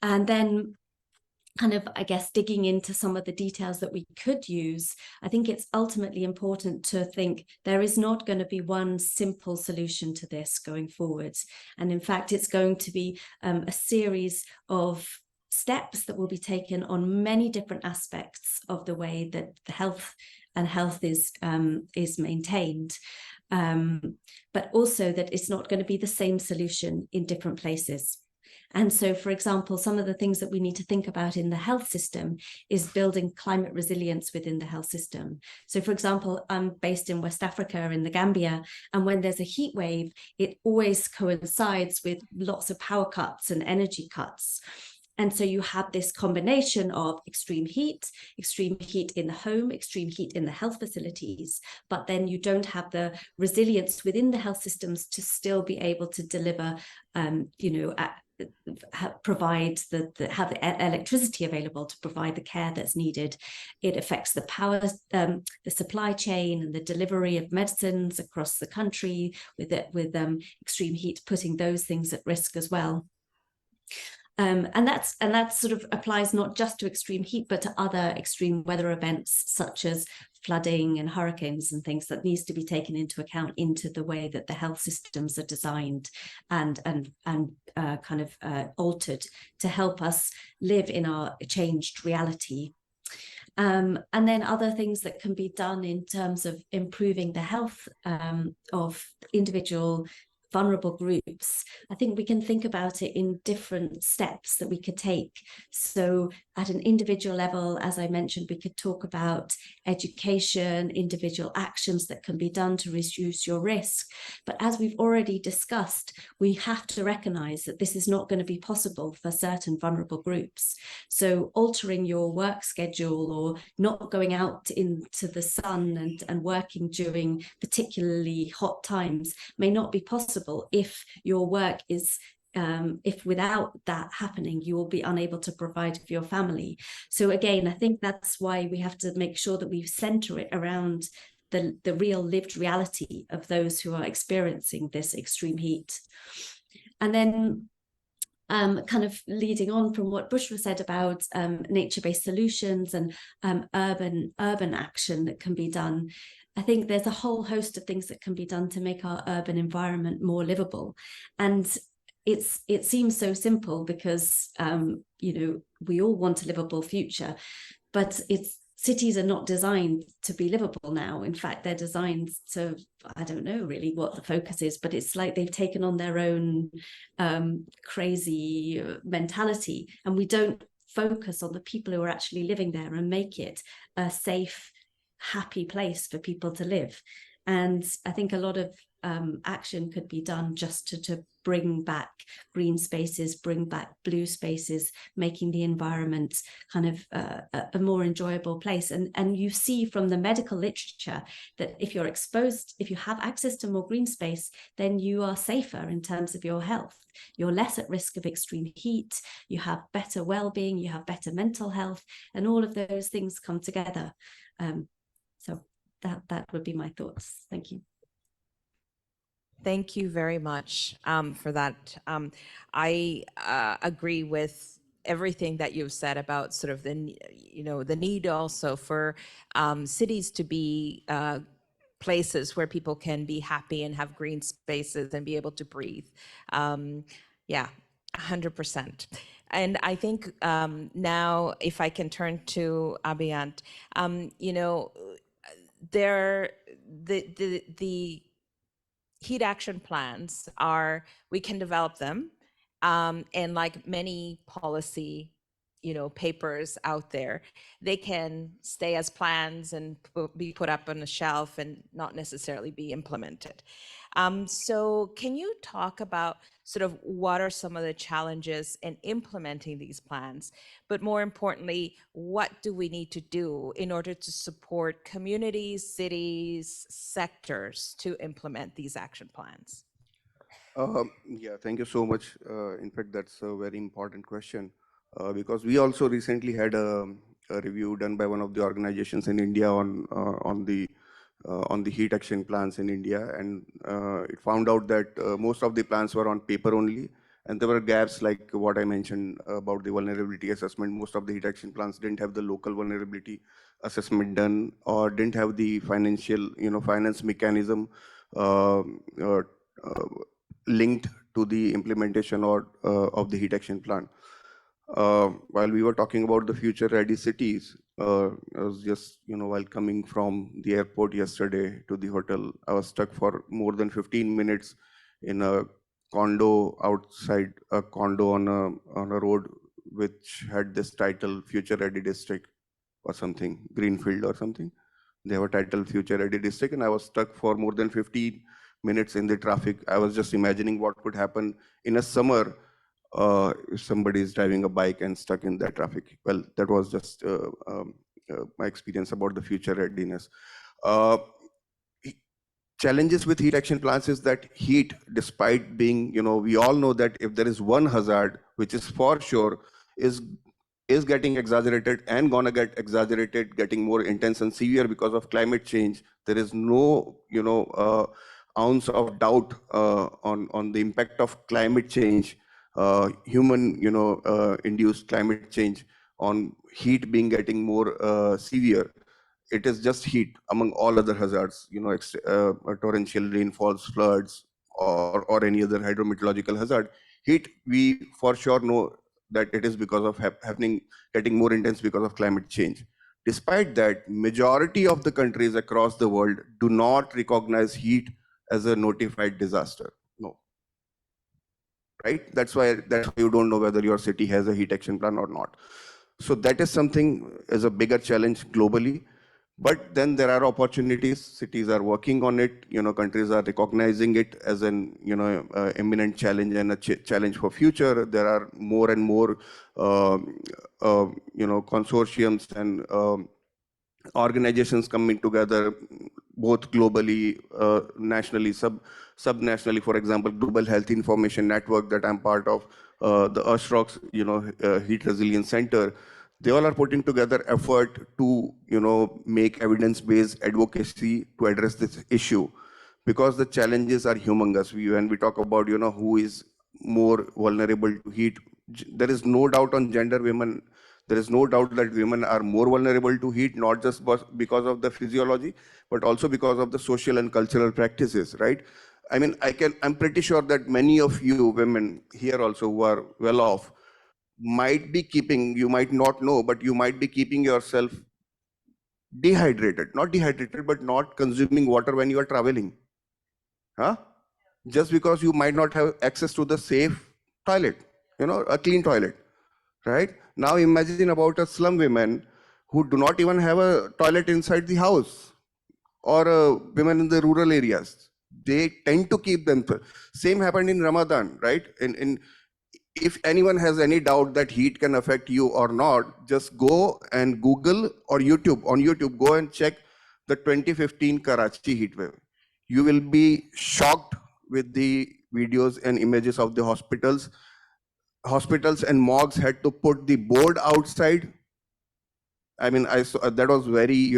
And then kind of, I guess, digging into some of the details that we could use, I think it's ultimately important to think there is not going to be one simple solution to this going forward. And in fact, it's going to be a series of steps that will be taken on many different aspects of the way that the health is maintained. But also that it's not going to be the same solution in different places. And so, for example, some of the things that we need to think about in the health system is building climate resilience within the health system. So, for example, I'm based in West Africa, in the Gambia, and when there's a heat wave, it always coincides with lots of power cuts and energy cuts. And so you have this combination of extreme heat in the home, extreme heat in the health facilities, but then you don't have the resilience within the health systems to still be able to deliver, provide have the electricity available to provide the care that's needed. It affects the power, the supply chain and the delivery of medicines across the country with extreme heat, putting those things at risk as well. And that sort of applies not just to extreme heat, but to other extreme weather events such as flooding and hurricanes and things that needs to be taken into account into the way that the health systems are designed and kind of altered to help us live in our changed reality. And then other things that can be done in terms of improving the health of individual vulnerable groups. I think we can think about it in different steps that we could take. So at an individual level, as I mentioned, we could talk about education, individual actions that can be done to reduce your risk. But as we've already discussed, we have to recognize that this is not going to be possible for certain vulnerable groups. So altering your work schedule or not going out into the sun and working during particularly hot times may not be possible if your work is if without that happening, you will be unable to provide for your family. So again, I think that's why we have to make sure that we center it around the real lived reality of those who are experiencing this extreme heat. And then kind of leading on from what Bushra said about nature-based solutions and urban action that can be done, I think there's a whole host of things that can be done to make our urban environment more livable. And it seems so simple because you know, we all want a livable future, but cities are not designed to be livable now. In fact, they're designed to, I don't know really what the focus is, but it's like they've taken on their own crazy mentality, and we don't focus on the people who are actually living there and make it a safe, happy place for people to live. And I think a lot of action could be done just to bring back green spaces, bring back blue spaces, making the environment kind of a more enjoyable place. And you see from the medical literature that if you're exposed, if you have access to more green space, then you are safer in terms of your health. You're less at risk of extreme heat, you have better well-being, you have better mental health, and all of those things come together. So that would be my thoughts. Thank you. Thank you very much for that. I agree with everything that you've said about sort of the, you know, the need also for cities to be places where people can be happy and have green spaces and be able to breathe. Yeah, 100%. And I think now, if I can turn to Abhiyant, you know, the heat action plans are, we can develop them, and like many policy, you know, papers out there, they can stay as plans and be put up on a shelf and not necessarily be implemented. So can you talk about sort of what are some of the challenges in implementing these plans, but more importantly, what do we need to do in order to support communities, cities, sectors to implement these action plans? Yeah, thank you so much. In fact, that's a very important question because we also recently had a review done by one of the organizations in India on the heat action plans in India, and it found out that most of the plans were on paper only, and there were gaps like what I mentioned about the vulnerability assessment. Most of the heat action plans didn't have the local vulnerability assessment done, or didn't have the financial, finance mechanism linked to the implementation or of the heat action plan. While we were talking about the future ready cities, I was just, while coming from the airport yesterday to the hotel, I was stuck for more than 15 minutes in a condo outside a condo on a road which had this title Future Ready District or something, Greenfield or something. They have a title Future Ready District, and I was stuck for more than 15 minutes in the traffic. I was just imagining what could happen in a summer if somebody is driving a bike and stuck in that traffic. Well, that was just my experience about the future readiness. Challenges with heat action plans is that heat, despite being, we all know that if there is one hazard, which is for sure, is getting exaggerated and gonna get exaggerated, getting more intense and severe because of climate change. There is no, ounce of doubt on the impact of climate change human, induced climate change, on heat being getting more severe. It is just heat among all other hazards, torrential rainfalls, floods, or any other hydrometeorological hazard. Heat, we for sure know that it is because of getting more intense because of climate change. Despite that, majority of the countries across the world do not recognize heat as a notified disaster. No. Right? That's why you don't know whether your city has a heat action plan or not. So that is something as a bigger challenge globally. But then there are opportunities. Cities are working on it. Countries are recognizing it as an imminent challenge and a challenge for future. There are more and more consortiums and organizations coming together, both globally, nationally, subnationally. For example, Global Health Information Network that I'm part of, the USROC's Heat Resilience Center. They all are putting together effort to make evidence-based advocacy to address this issue, because the challenges are humongous. When we talk about who is more vulnerable to heat, there is no doubt on gender. Women, there is no doubt that women are more vulnerable to heat, not just because of the physiology, but also because of the social and cultural practices, right? I mean, I'm pretty sure that many of you women here also who are well off might be keeping, you might not know, but you might be keeping yourself not dehydrated, but not consuming water when you are traveling. Huh? Just because you might not have access to the safe toilet, a clean toilet, right? Now imagine about a slum women who do not even have a toilet inside the house, or women in the rural areas. They tend to keep them. Same happened in Ramadan, right? If anyone has any doubt that heat can affect you or not, just go and Google or YouTube. On YouTube, go and check the 2015 Karachi heat wave. You will be shocked with the videos and images of the hospitals. Hospitals and morgues had to put the board outside. I mean, I saw that was very,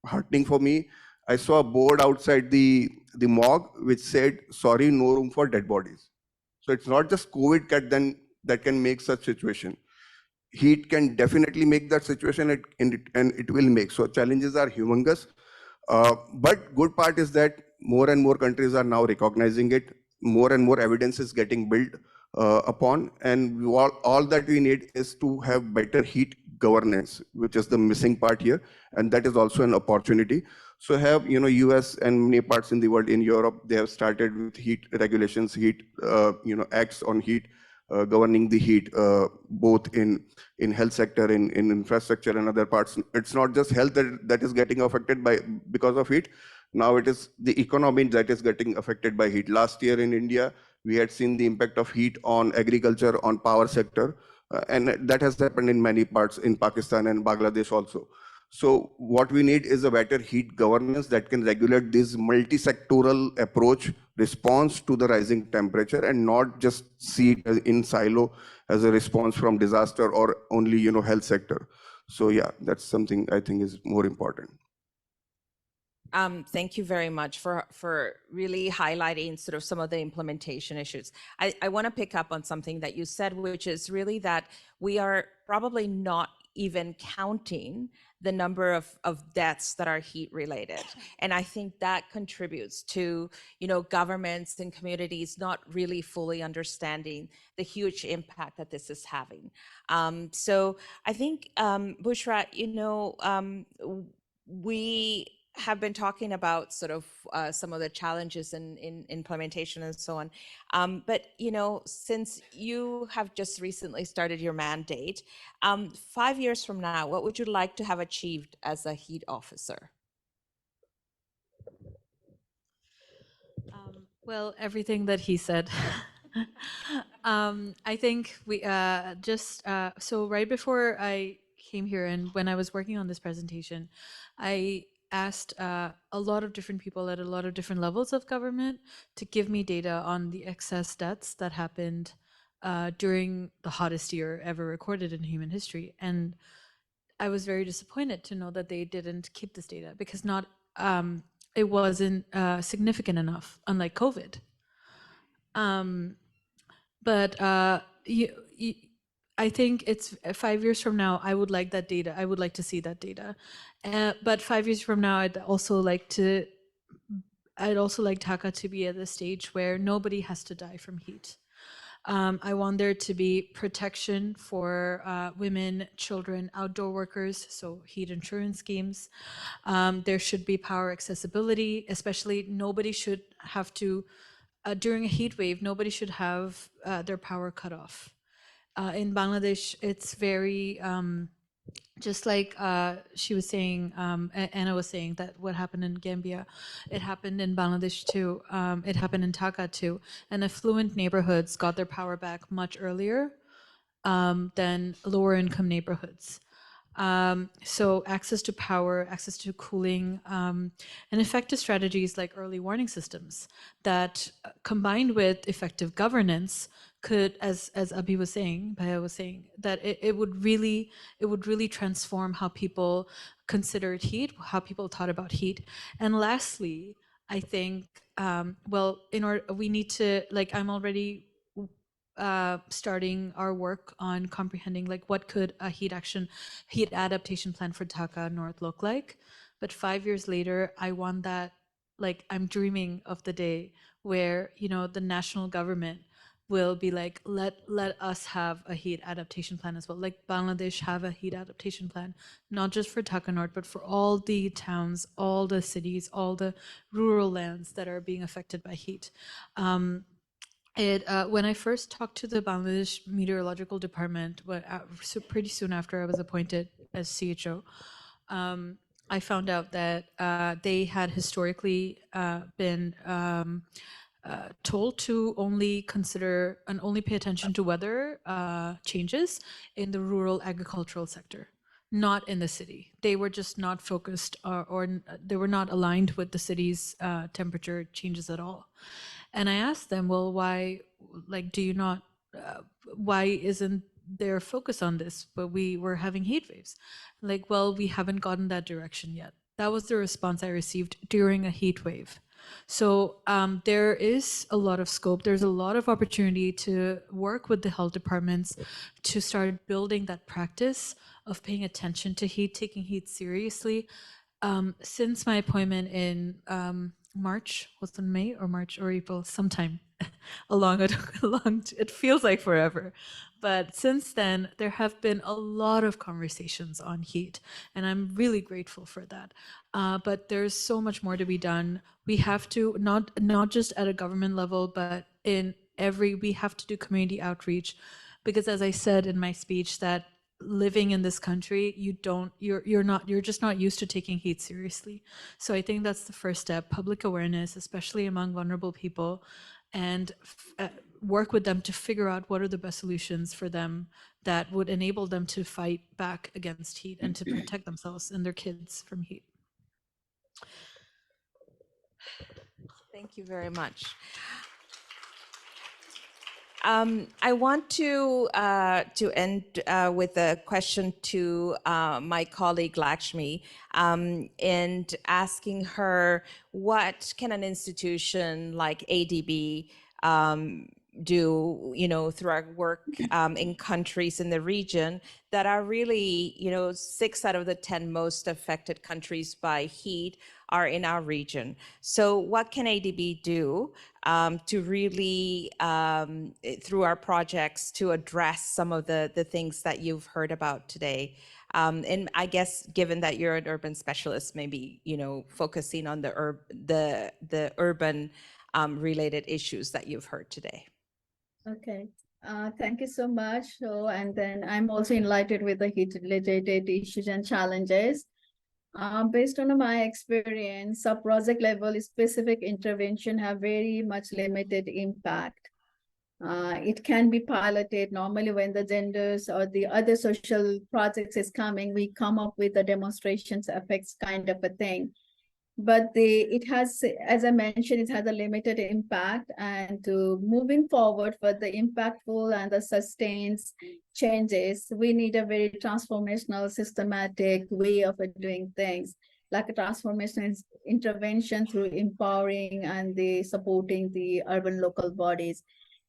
heartening for me. I saw a board outside the morgue which said, "Sorry, no room for dead bodies." So it's not just COVID that can make such situation. Heat can definitely make that situation, and it will make. So challenges are humongous. But good part is that more and more countries are now recognizing it. More and more evidence is getting built upon, and all that we need is to have better heat governance, which is the missing part here, and that is also an opportunity. So have US and many parts in the world, in Europe, they have started with heat regulations, heat acts on heat, governing the heat, both in health sector, in infrastructure and other parts. It's not just health that is getting affected because of heat. Now it is the economy that is getting affected by heat. Last year in India, we had seen the impact of heat on agriculture, on power sector, and that has happened in many parts in Pakistan and Bangladesh also. So what we need is a better heat governance that can regulate this multi-sectoral approach response to the rising temperature, and not just see it in silo as a response from disaster or only health sector. So yeah, that's something I think is more important. Thank you very much for really highlighting sort of some of the implementation issues. I want to pick up on something that you said, which is really that we are probably not even counting the number of deaths that are heat related. And I think that contributes to, governments and communities not really fully understanding the huge impact that this is having. So I think, Bushra, we have been talking about sort of some of the challenges in implementation and so on. But, since you have just recently started your mandate, 5 years from now, what would you like to have achieved as a heat officer? Well, everything that he said. I think we so right before I came here and when I was working on this presentation, I asked a lot of different people at a lot of different levels of government to give me data on the excess deaths that happened during the hottest year ever recorded in human history. And I was very disappointed to know that they didn't keep this data, because it wasn't significant enough, unlike COVID. But I think it's 5 years from now, I would like that data. I would like to see that data. But 5 years from now, I'd also like Dhaka to be at the stage where nobody has to die from heat. I want there to be protection for women, children, outdoor workers, so heat insurance schemes. There should be power accessibility, especially nobody should have to, during a heat wave, nobody should have their power cut off. In Bangladesh, it's very, just like she was saying, Anna was saying that what happened in Gambia, it happened in Bangladesh too. It happened in Dhaka too. And affluent neighborhoods got their power back much earlier than lower income neighborhoods. So access to power, access to cooling, and effective strategies like early warning systems that combined with effective governance could, as Abhi was saying, Bhaya was saying, that it would really transform how people considered heat, how people thought about heat. And lastly, I think, well, we need to, like, I'm already starting our work on comprehending, like, what could a heat adaptation plan for Dhaka North look like. But 5 years later, I want that, like, I'm dreaming of the day where, you know, the national government will be like, let us have a heat adaptation plan as well. Like Bangladesh have a heat adaptation plan, not just for Dhaka North, but for all the towns, all the cities, all the rural lands that are being affected by heat. When I first talked to the Bangladesh Meteorological Department, so pretty soon after I was appointed as CHO, I found out that they had historically been told to only consider and only pay attention to weather changes in the rural agricultural sector, not in the city. They were just not focused or they were not aligned with the city's temperature changes at all. And I asked them, well, why, like, do you not, why isn't there focus on this? But we were having heat waves. Like, well, we haven't gotten that direction yet. That was the response I received during a heat wave. So there is a lot of scope. There's a lot of opportunity to work with the health departments to start building that practice of paying attention to heat, taking heat seriously. Since my appointment in March, was it May or March or April, sometime it feels like forever. But since then, there have been a lot of conversations on heat, and I'm really grateful for that. But there's so much more to be done. We have to, not just at a government level, but we have to do community outreach, because as I said in my speech, that living in this country, you're just not used to taking heat seriously. So I think that's the first step: public awareness, especially among vulnerable people, and work with them to figure out what are the best solutions for them that would enable them to fight back against heat and to protect themselves and their kids from heat. Thank you very much. I want to end with a question to my colleague Lakshmi, and asking her, what can an institution like ADB do, you know, through our work in countries in the region that are really, you know, 6 out of the 10 most affected countries by heat are in our region. So what can ADB do to really, through our projects, to address some of the things that you've heard about today? And I guess, given that you're an urban specialist, maybe, you know, focusing on the urban related issues that you've heard today. Okay, thank you so much. So, and then I'm also enlightened with the heat-related issues and challenges. Based on my experience, a project level specific intervention have very much limited impact. It can be piloted normally when the genders or the other social projects is coming, we come up with the demonstrations effects kind of a thing. But it has, as I mentioned, it has a limited impact, and moving forward for the impactful and the sustained changes, we need a very transformational, systematic way of doing things, like a transformational intervention through empowering and the supporting the urban local bodies.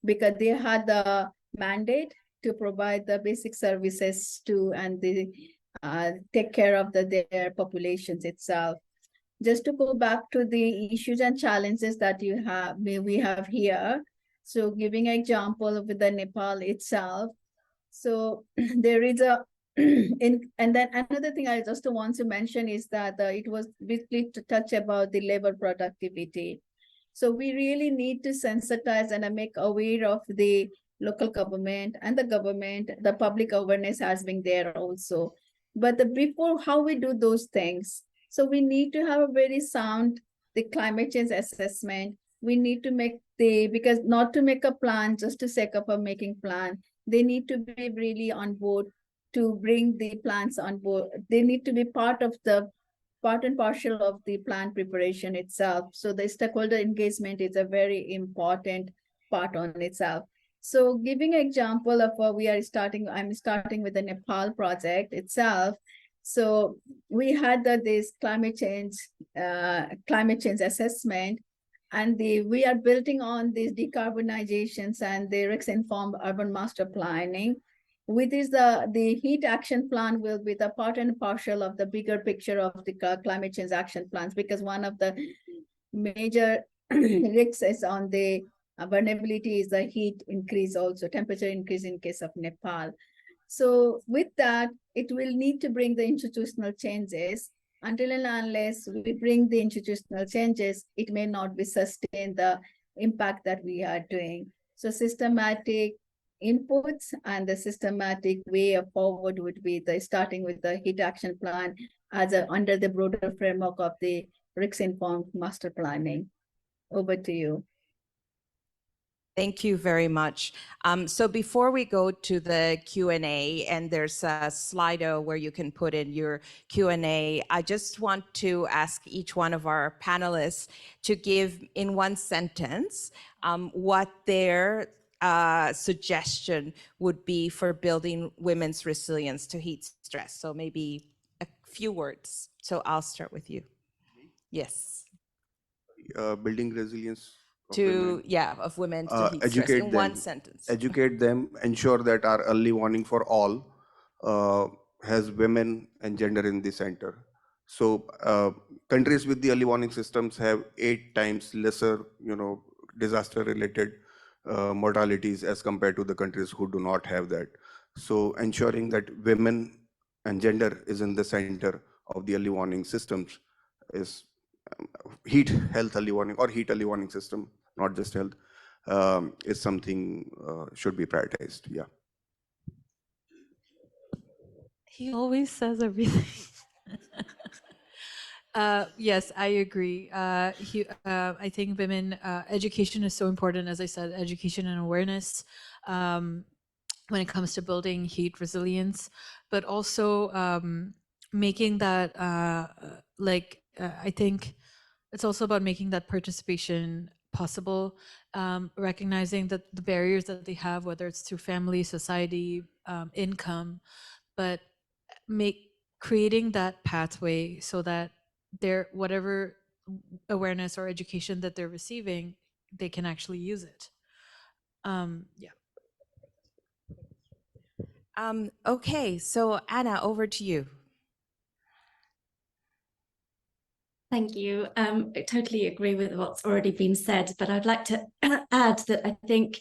because they had the mandate to provide the basic services to and they take care of their populations itself. Just to go back to the issues and challenges that we have here. So giving an example with the Nepal itself. So there is a and then another thing I just want to mention is that it was basically to touch about the labor productivity. So we really need to sensitize and make aware of the local government and the government. The public awareness has been there also. But before how we do those things, so we need to have a very sound the climate change assessment. We need to make because not to make a plan just to sake of making plan. They need to be really on board to bring the plans on board. They need to be part and parcel of the plan preparation itself. So the stakeholder engagement is a very important part on itself. So giving an example of I'm starting with the Nepal project itself. So we had this climate change assessment, and we are building on these decarbonizations and the risk-informed urban master planning. With this, the heat action plan will be the part and parcel of the bigger picture of the climate change action plans, because one of the major risks is on the vulnerability is the heat increase, also temperature increase in case of Nepal. So with that, it will need to bring the institutional changes. Until and unless we bring the institutional changes, it may not be sustain the impact that we are doing. So systematic inputs and the systematic way of forward would be starting with the heat action plan under the broader framework of the risk-informed master planning. Over to you. Thank you very much. So before we go to the Q&A, and there's a Slido where you can put in your Q&A, I just want to ask each one of our panelists to give in one sentence what their suggestion would be for building women's resilience to heat stress. So maybe a few words. So I'll start with you. Yes. Building resilience of women to heat stress in one sentence. Educate them, ensure that our early warning for all has women and gender in the center. So countries with the early warning systems have 8 times lesser, disaster related mortalities as compared to the countries who do not have that. So ensuring that women and gender is in the center of the early warning systems is health early warning or heat early warning system, not just health, is something should be prioritized. Yeah. He always says everything. Yes, I agree. I think women education is so important. As I said, education and awareness when it comes to building heat resilience, but also making that I think it's also about making that participation possible, recognizing that the barriers that they have, whether it's through family, society, income, but creating that pathway so that whatever awareness or education that they're receiving, they can actually use it. Okay, so Anna, over to you. Thank you. I totally agree with what's already been said, but I'd like to add that I think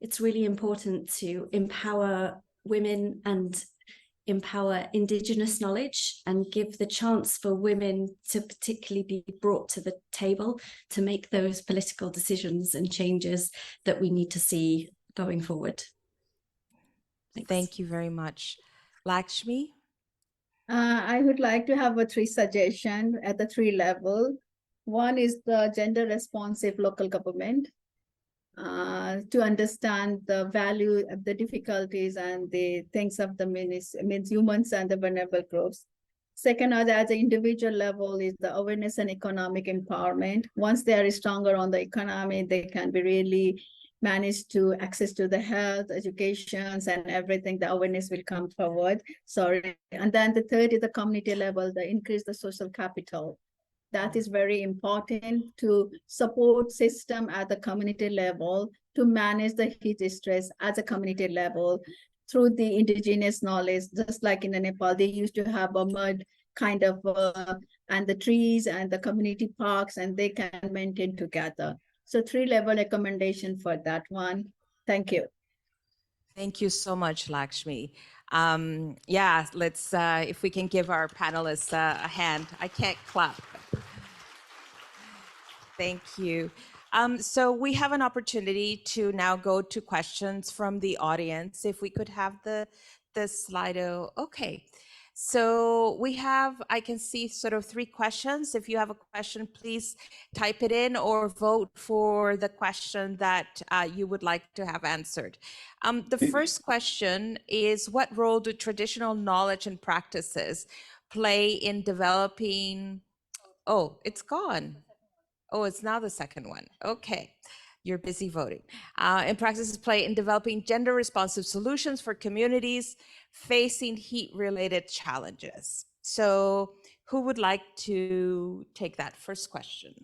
it's really important to empower women and empower Indigenous knowledge and give the chance for women to particularly be brought to the table to make those political decisions and changes that we need to see going forward. Thanks. Thank you very much. Lakshmi? I would like to have 3 suggestions at the 3 level. One is the gender responsive local government to understand the value of the difficulties and the things of the humans and the vulnerable groups. Second, as an individual level, is the awareness and economic empowerment. Once they are stronger on the economy, they can be really manage to access to the health, educations, and everything. The awareness will come forward. And then the third is the community level, the increase the social capital. That is very important to support system at the community level, to manage the heat stress at the community level through the indigenous knowledge. Just like in Nepal, they used to have a mud kind of, and the trees and the community parks, and they can maintain together. So 3-level recommendation for that one. Thank you. Thank you so much, Lakshmi. Yeah, let's, if we can give our panelists a hand. I can't clap. Thank you. So we have an opportunity to now go to questions from the audience. If we could have the Slido. Okay. So we have, I can see sort of 3 questions. If you have a question, please type it in or vote for the question that you would like to have answered. The first question is, what role do traditional knowledge and practices play in developing, oh, it's gone. Oh, it's now the second one. Okay. You're busy voting. And practices play in developing gender responsive solutions for communities facing heat related challenges. So who would like to take that first question?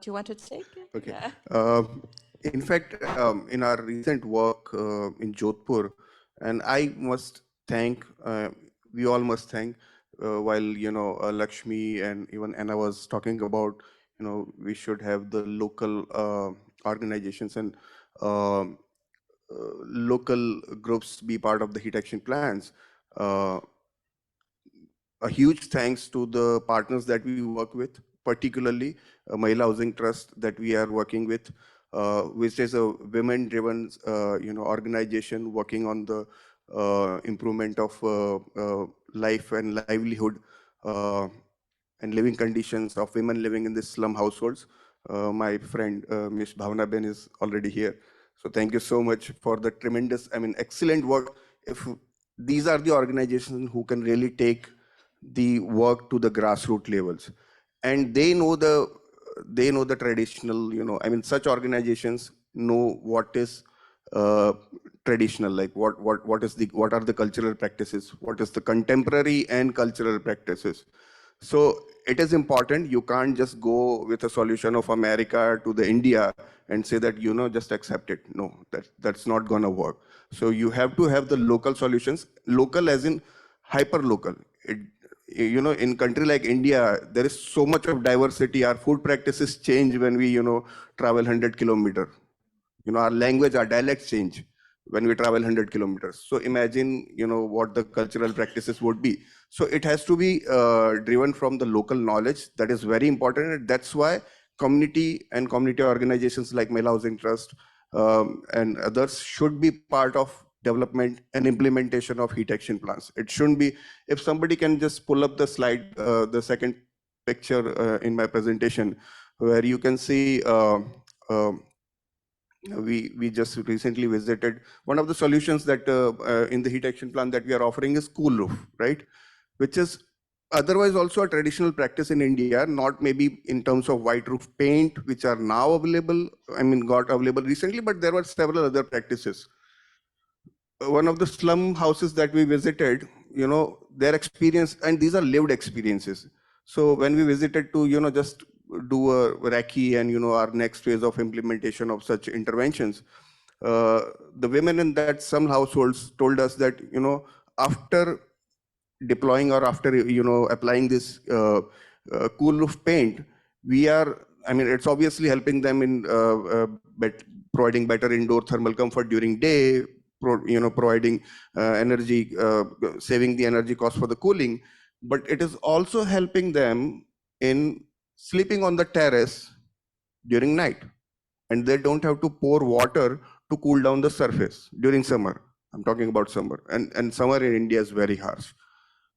Do you want to take it? Okay. Yeah. In fact, in our recent work in Jodhpur, and I must thank, we all must thank, while, Lakshmi and even Anna was talking about, we should have the local organizations and local groups be part of the heat action plans. A huge thanks to the partners that we work with, particularly Mahila Housing Trust that we are working with, which is a women-driven, organization working on the improvement of life and livelihood and living conditions of women living in the slum households. My friend Ms. Bhavna Ben is already here. So thank you so much for the tremendous, excellent work. If these are the organizations who can really take the work to the grassroots levels, and they know the traditional, such organizations know what is traditional, like what are the cultural practices, what is the contemporary and cultural practices. So it is important. You can't just go with a solution of America to the India and say that, just accept it. No, that's not gonna work. So you have to have the local solutions, local as in hyper local. In country like India, there is so much of diversity. Our food practices change when we, travel 100 kilometers. Our language, our dialects change when we travel 100 kilometers. So imagine, what the cultural practices would be. So it has to be driven from the local knowledge. That is very important. And that's why community and community organizations like Mahila Housing Trust and others should be part of development and implementation of heat action plans. It shouldn't be, if somebody can just pull up the slide, the second picture in my presentation, where you can see we just recently visited one of the solutions that in the heat action plan that we are offering is cool roof, right? Which is otherwise also a traditional practice in India, not maybe in terms of white roof paint, which are now available, got available recently, but there were several other practices. One of the slum houses that we visited, their experience, and these are lived experiences. So when we visited to, just do a recce and, our next phase of implementation of such interventions, the women in that some households told us that, after deploying or after, applying this cool roof paint, we are, it's obviously helping them in providing better indoor thermal comfort during day, providing energy, saving the energy cost for the cooling, but it is also helping them in sleeping on the terrace during night, and they don't have to pour water to cool down the surface during summer. I'm talking about summer, and summer in India is very harsh,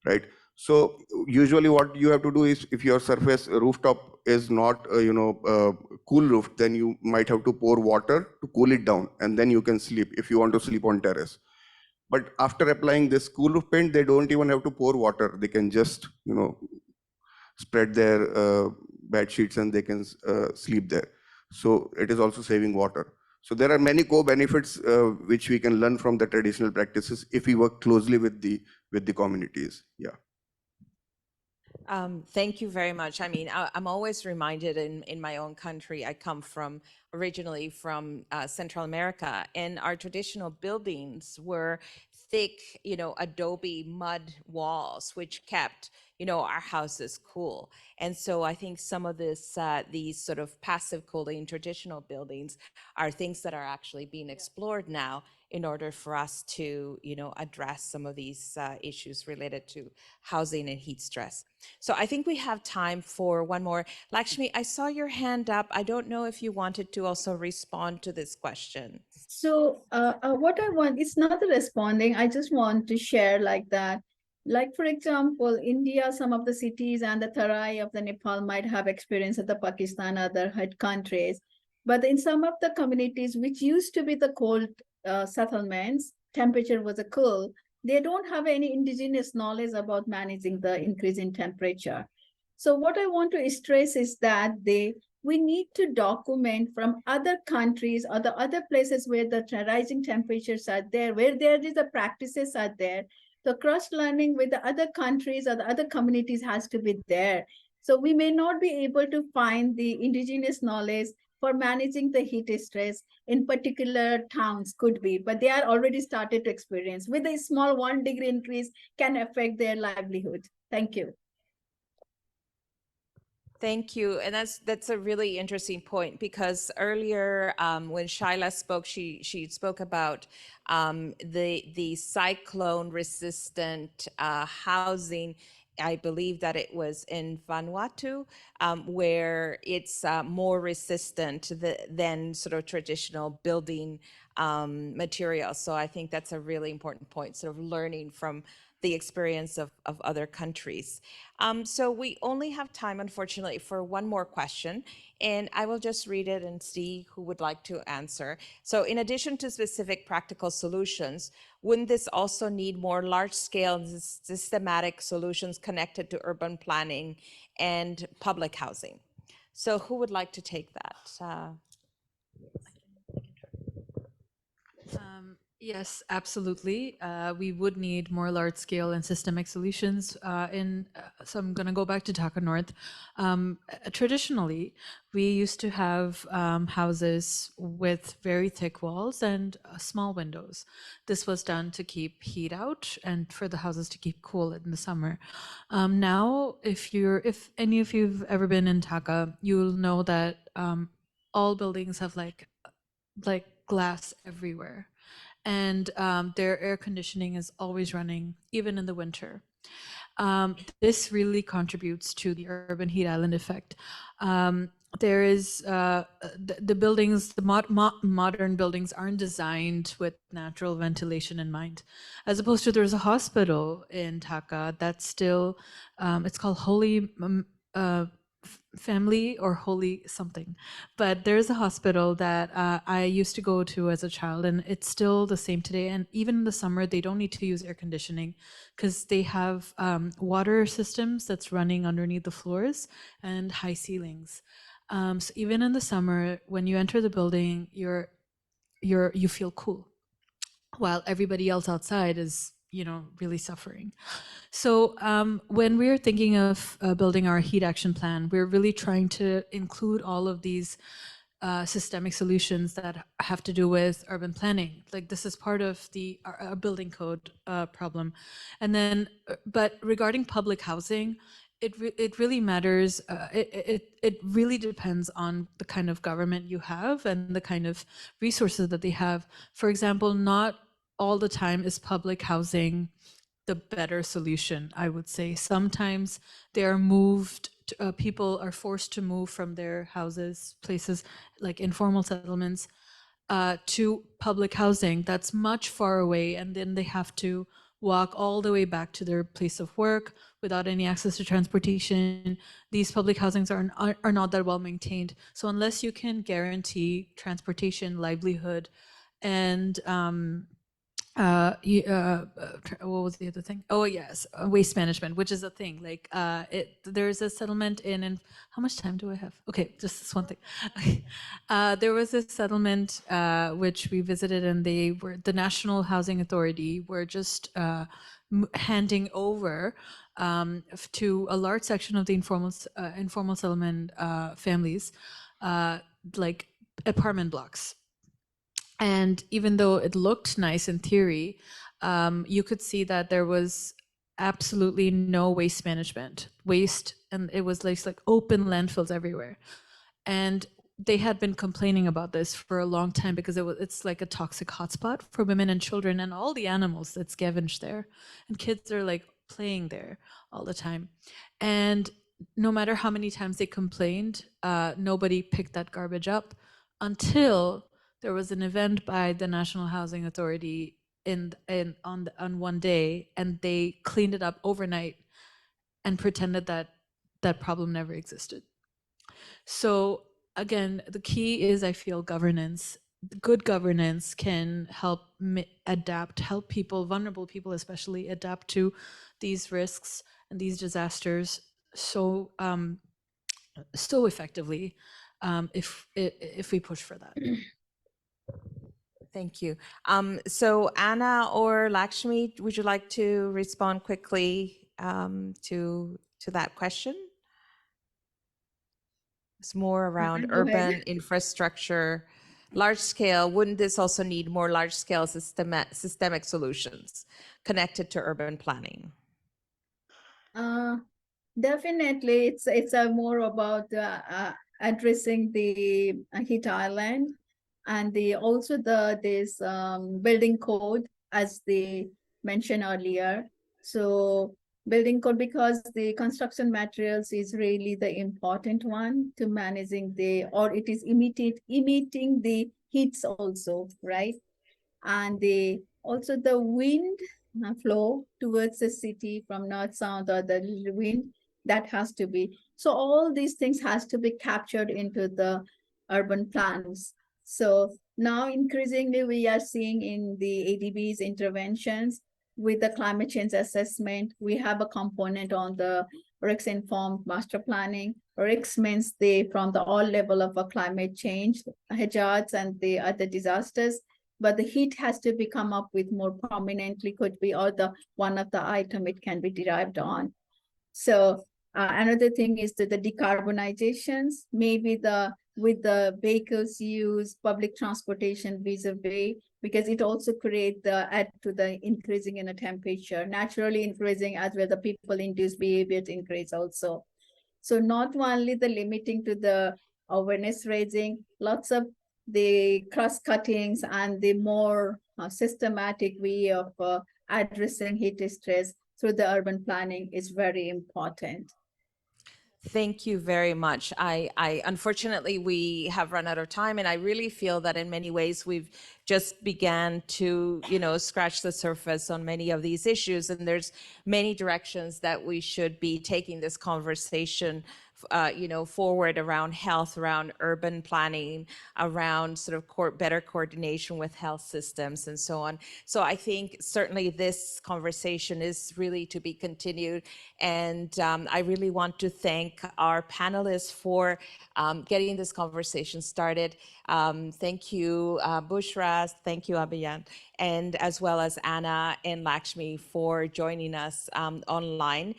right? So usually what you have to do is, if your surface rooftop is not cool roof, then you might have to pour water to cool it down, and then you can sleep if you want to sleep on terrace. But after applying this cool roof paint, they don't even have to pour water. They can just spread their bed sheets and they can sleep there. So it is also saving water. So there are many co-benefits which we can learn from the traditional practices if we work closely with the communities. Yeah. Thank you very much. I mean, I'm always reminded in my own country, I come from originally from Central America, and our traditional buildings were thick, adobe mud walls, which kept, our houses cool. And so I think some of these sort of passive cooling traditional buildings are things that are actually being explored now in order for us to, address some of these issues related to housing and heat stress. So I think we have time for one more. Lakshmi, I saw your hand up. I don't know if you wanted to also respond to this question. So what I want, it's not the responding, I just want to share like that. Like, for example, India, some of the cities and the Tarai of the Nepal might have experience of the Pakistan, other countries. But in some of the communities, which used to be the cold settlements, temperature was a cool, they don't have any indigenous knowledge about managing the increase in temperature. So what I want to stress is that we need to document from other countries or the other places where the rising temperatures are there, where there is the practices are there. The cross learning with the other countries or the other communities has to be there. So we may not be able to find the indigenous knowledge for managing the heat stress in particular towns, could be, but they are already started to experience with a small 1 degree increase can affect their livelihood. Thank you. Thank you. And that's a really interesting point, because earlier when Shaila spoke, she spoke about the cyclone resistant housing. I believe that it was in Vanuatu, where it's more resistant than sort of traditional building materials. So I think that's a really important point, sort of learning from the experience of other countries. So we only have time, unfortunately, for one more question, and I will just read it and see who would like to answer. So in addition to specific practical solutions, wouldn't this also need more large-scale and systematic solutions connected to urban planning and public housing? So who would like to take that? Yes, absolutely. We would need more large scale and systemic solutions. So I'm going to go back to Dhaka North. Traditionally, we used to have houses with very thick walls and small windows. This was done to keep heat out and for the houses to keep cool in the summer. Now, if any of you've ever been in Dhaka, you'll know that all buildings have like glass everywhere, and their air conditioning is always running, even in the winter. This really contributes to the urban heat island effect. There is the buildings, the modern buildings aren't designed with natural ventilation in mind, as opposed to there's a hospital in Dhaka that's still, it's called Holy Family or Holy something, but there's a hospital that I used to go to as a child, and it's still the same today. And even in the summer, they don't need to use air conditioning because they have water systems that's running underneath the floors and high ceilings. So even in the summer, when you enter the building, you feel cool, while everybody else outside is really suffering. So when we're thinking of building our heat action plan, we're really trying to include all of these systemic solutions that have to do with urban planning. Like, this is part of the our building code problem. And then, but regarding public housing, it really matters. It really depends on the kind of government you have and the kind of resources that they have. For example, not all the time is public housing the better solution, I would say. Sometimes they are moved, people are forced to move from their houses, places like informal settlements, to public housing that's much far away, and then they have to walk all the way back to their place of work without any access to transportation. These public housings are not that well maintained. So unless you can guarantee transportation, livelihood, and what was the other thing? Oh yes, waste management, which is a thing. Like there's a settlement in how much time do I have? Okay, just this one thing. There was a settlement which we visited, and the National Housing Authority were just handing over to a large section of the informal settlement families, like apartment blocks. And even though it looked nice in theory, you could see that there was absolutely no waste management. And it was like open landfills everywhere. And they had been complaining about this for a long time because it's like a toxic hotspot for women and children and all the animals that scavenge there. And kids are like playing there all the time. And no matter how many times they complained, nobody picked that garbage up until there was an event by the National Housing Authority on one day, and they cleaned it up overnight and pretended that that problem never existed. So again, the key is, I feel, governance. Good governance can help help people, vulnerable people especially, adapt to these risks and these disasters so effectively, if we push for that. Thank you. So Anna or Lakshmi, would you like to respond quickly to that question? It's more around Go ahead. urban infrastructure, large scale. Wouldn't this also need more large scale systemic solutions connected to urban planning? Definitely, it's more about addressing the heat island and also this building code, as they mentioned earlier. So building code, because the construction materials is really the important one to managing or it is emitting the heats also, right? And also the wind flow towards the city from north south, or the wind that has to be, so all these things has to be captured into the urban plans. So now increasingly we are seeing in the ADB's interventions with the climate change assessment, we have a component on the risk informed master planning. Risk means from the all level of a climate change hazards and the other disasters, but the heat has to be come up with more prominently, could be, or the one of the item it can be derived on. So another thing is that the decarbonizations, maybe with the vehicles use public transportation vis-a-vis, because it also create add to the increasing in a temperature, naturally increasing as well the people induced behavior to increase also. So not only the limiting to the awareness raising, lots of the cross cuttings and the more systematic way of addressing heat stress through the urban planning is very important. Thank you very much. I unfortunately, we have run out of time, and I really feel that in many ways we've just began to, scratch the surface on many of these issues, and there's many directions that we should be taking this conversation forward around health, around urban planning, around sort of better coordination with health systems and so on. So I think certainly this conversation is really to be continued. And I really want to thank our panelists for getting this conversation started. Thank you, Bushra, thank you, Abhiyan, and as well as Anna and Lakshmi for joining us online.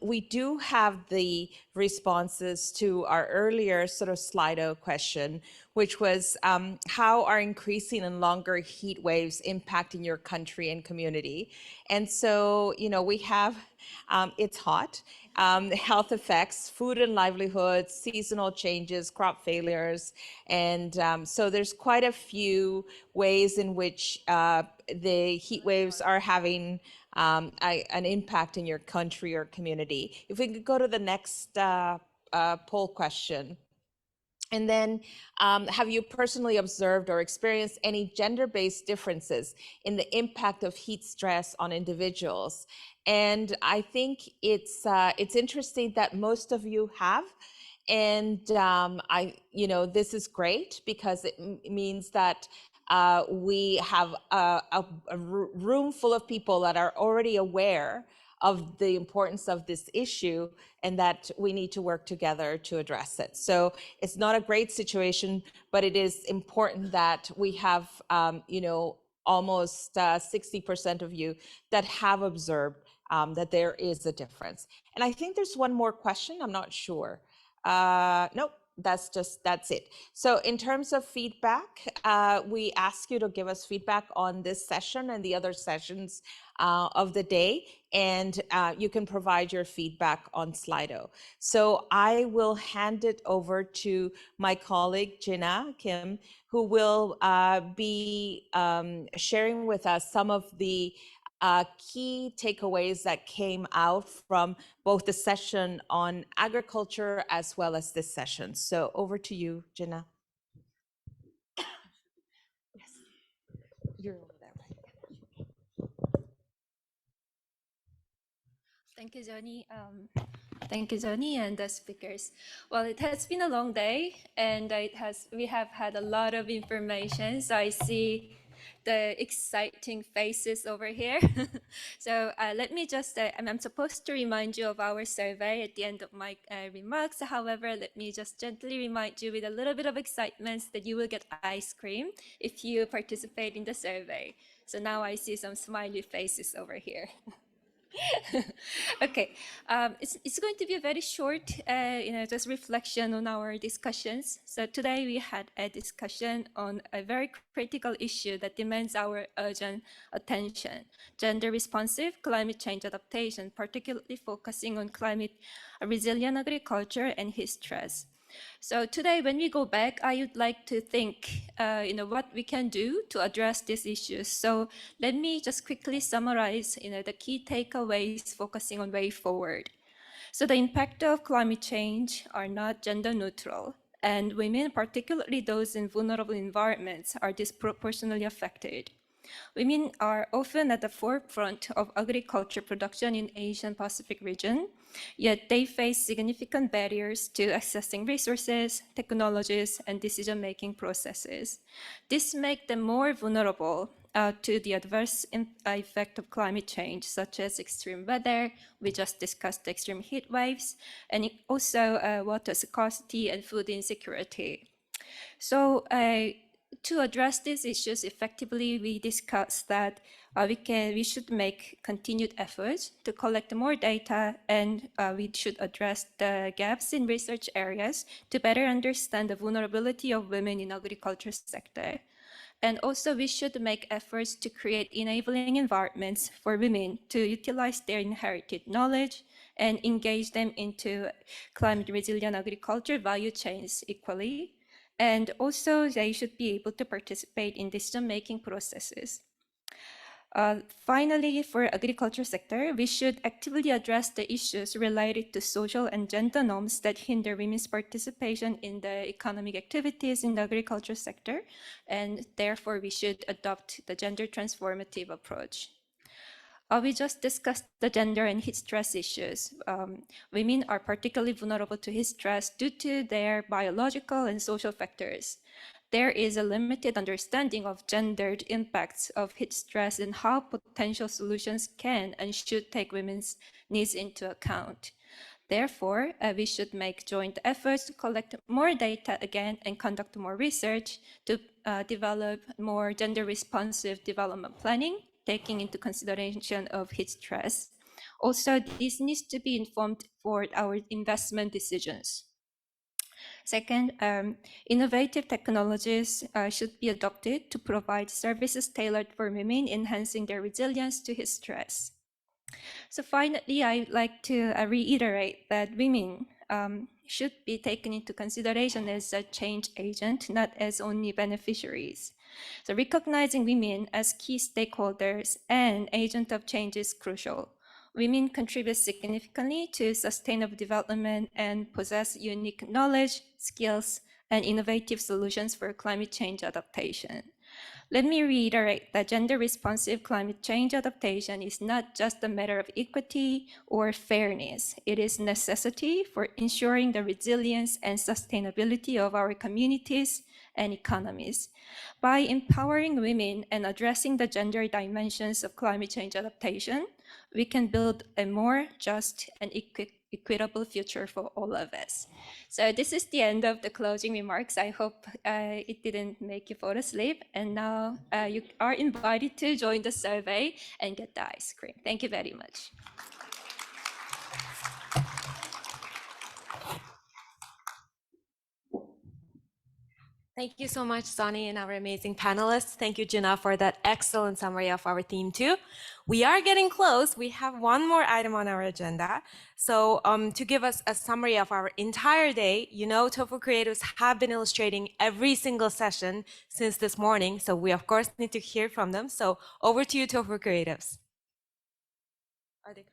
We do have the responses to our earlier sort of Slido question, which was how are increasing and longer heat waves impacting your country and community? And so, we have, it's hot, health effects, food and livelihoods, seasonal changes, crop failures. And so there's quite a few ways in which the heat waves are having an impact in your country or community. If we could go to the next poll question. And then, have you personally observed or experienced any gender-based differences in the impact of heat stress on individuals? And I think it's interesting that most of you have. And this is great because it means that we have a room full of people that are already aware of the importance of this issue and that we need to work together to address it. So it's not a great situation, but it is important that we have, almost 60% of you that have observed that there is a difference. And I think there's one more question, I'm not sure. Nope. That's it. So in terms of feedback, we ask you to give us feedback on this session and the other sessions of the day, and you can provide your feedback on Slido. So I will hand it over to my colleague, Jina Kim, who will be sharing with us some of the key takeaways that came out from both the session on agriculture as well as this session. So over to you, Jina. Yes, you're over there. Thank you, Johnny. Thank you, Johnny, and the speakers. Well, it has been a long day, and we have had a lot of information. So I see the exciting faces over here. So let me just, I'm supposed to remind you of our survey at the end of my remarks. However, let me just gently remind you with a little bit of excitement that you will get ice cream if you participate in the survey. So now I see some smiley faces over here. Okay, it's going to be a very short, just reflection on our discussions. So today we had a discussion on a very critical issue that demands our urgent attention: gender-responsive climate change adaptation, particularly focusing on climate resilient agriculture and heat stress. So today, when we go back, I would like to think, what we can do to address these issues. So let me just quickly summarize, the key takeaways focusing on way forward. So the impact of climate change are not gender neutral, and women, particularly those in vulnerable environments, are disproportionately affected. Women are often at the forefront of agriculture production in Asian Pacific region, yet they face significant barriers to accessing resources, technologies, and decision-making processes. This makes them more vulnerable to the adverse effect of climate change, such as extreme weather. We just discussed extreme heat waves, and also water scarcity and food insecurity. So to address these issues effectively, we discussed that we should make continued efforts to collect more data, and we should address the gaps in research areas to better understand the vulnerability of women in agriculture sector. And also we should make efforts to create enabling environments for women to utilize their inherited knowledge and engage them into climate resilient agriculture value chains equally. And also they should be able to participate in decision-making processes. Finally, for agriculture sector, we should actively address the issues related to social and gender norms that hinder women's participation in the economic activities in the agriculture sector, and therefore we should adopt the gender transformative approach. We just discussed the gender and heat stress issues. Women are particularly vulnerable to heat stress due to their biological and social factors. There is a limited understanding of gendered impacts of heat stress and how potential solutions can and should take women's needs into account. Therefore, we should make joint efforts to collect more data again and conduct more research to develop more gender-responsive development planning, taking into consideration of heat stress. Also, this needs to be informed for our investment decisions. Second, innovative technologies should be adopted to provide services tailored for women, enhancing their resilience to heat stress. So finally, I'd like to reiterate that women should be taken into consideration as a change agent, not as only beneficiaries. So recognizing women as key stakeholders and agent of change is crucial. Women contribute significantly to sustainable development and possess unique knowledge, skills, and innovative solutions for climate change adaptation. Let me reiterate that gender-responsive climate change adaptation is not just a matter of equity or fairness. It is necessity for ensuring the resilience and sustainability of our communities and economies. By empowering women and addressing the gender dimensions of climate change adaptation, we can build a more just and equitable future for all of us. So this is the end of the closing remarks. I hope it didn't make you fall asleep. And now you are invited to join the survey and get the ice cream. Thank you very much. Thank you so much, Sonny, and our amazing panelists. Thank you, Jina, for that excellent summary of our theme too. We are getting close. We have one more item on our agenda. So to give us a summary of our entire day, you know, Tofu creatives have been illustrating every single session since this morning. So we, of course, need to hear from them. So over to you, Tofu creatives. Are they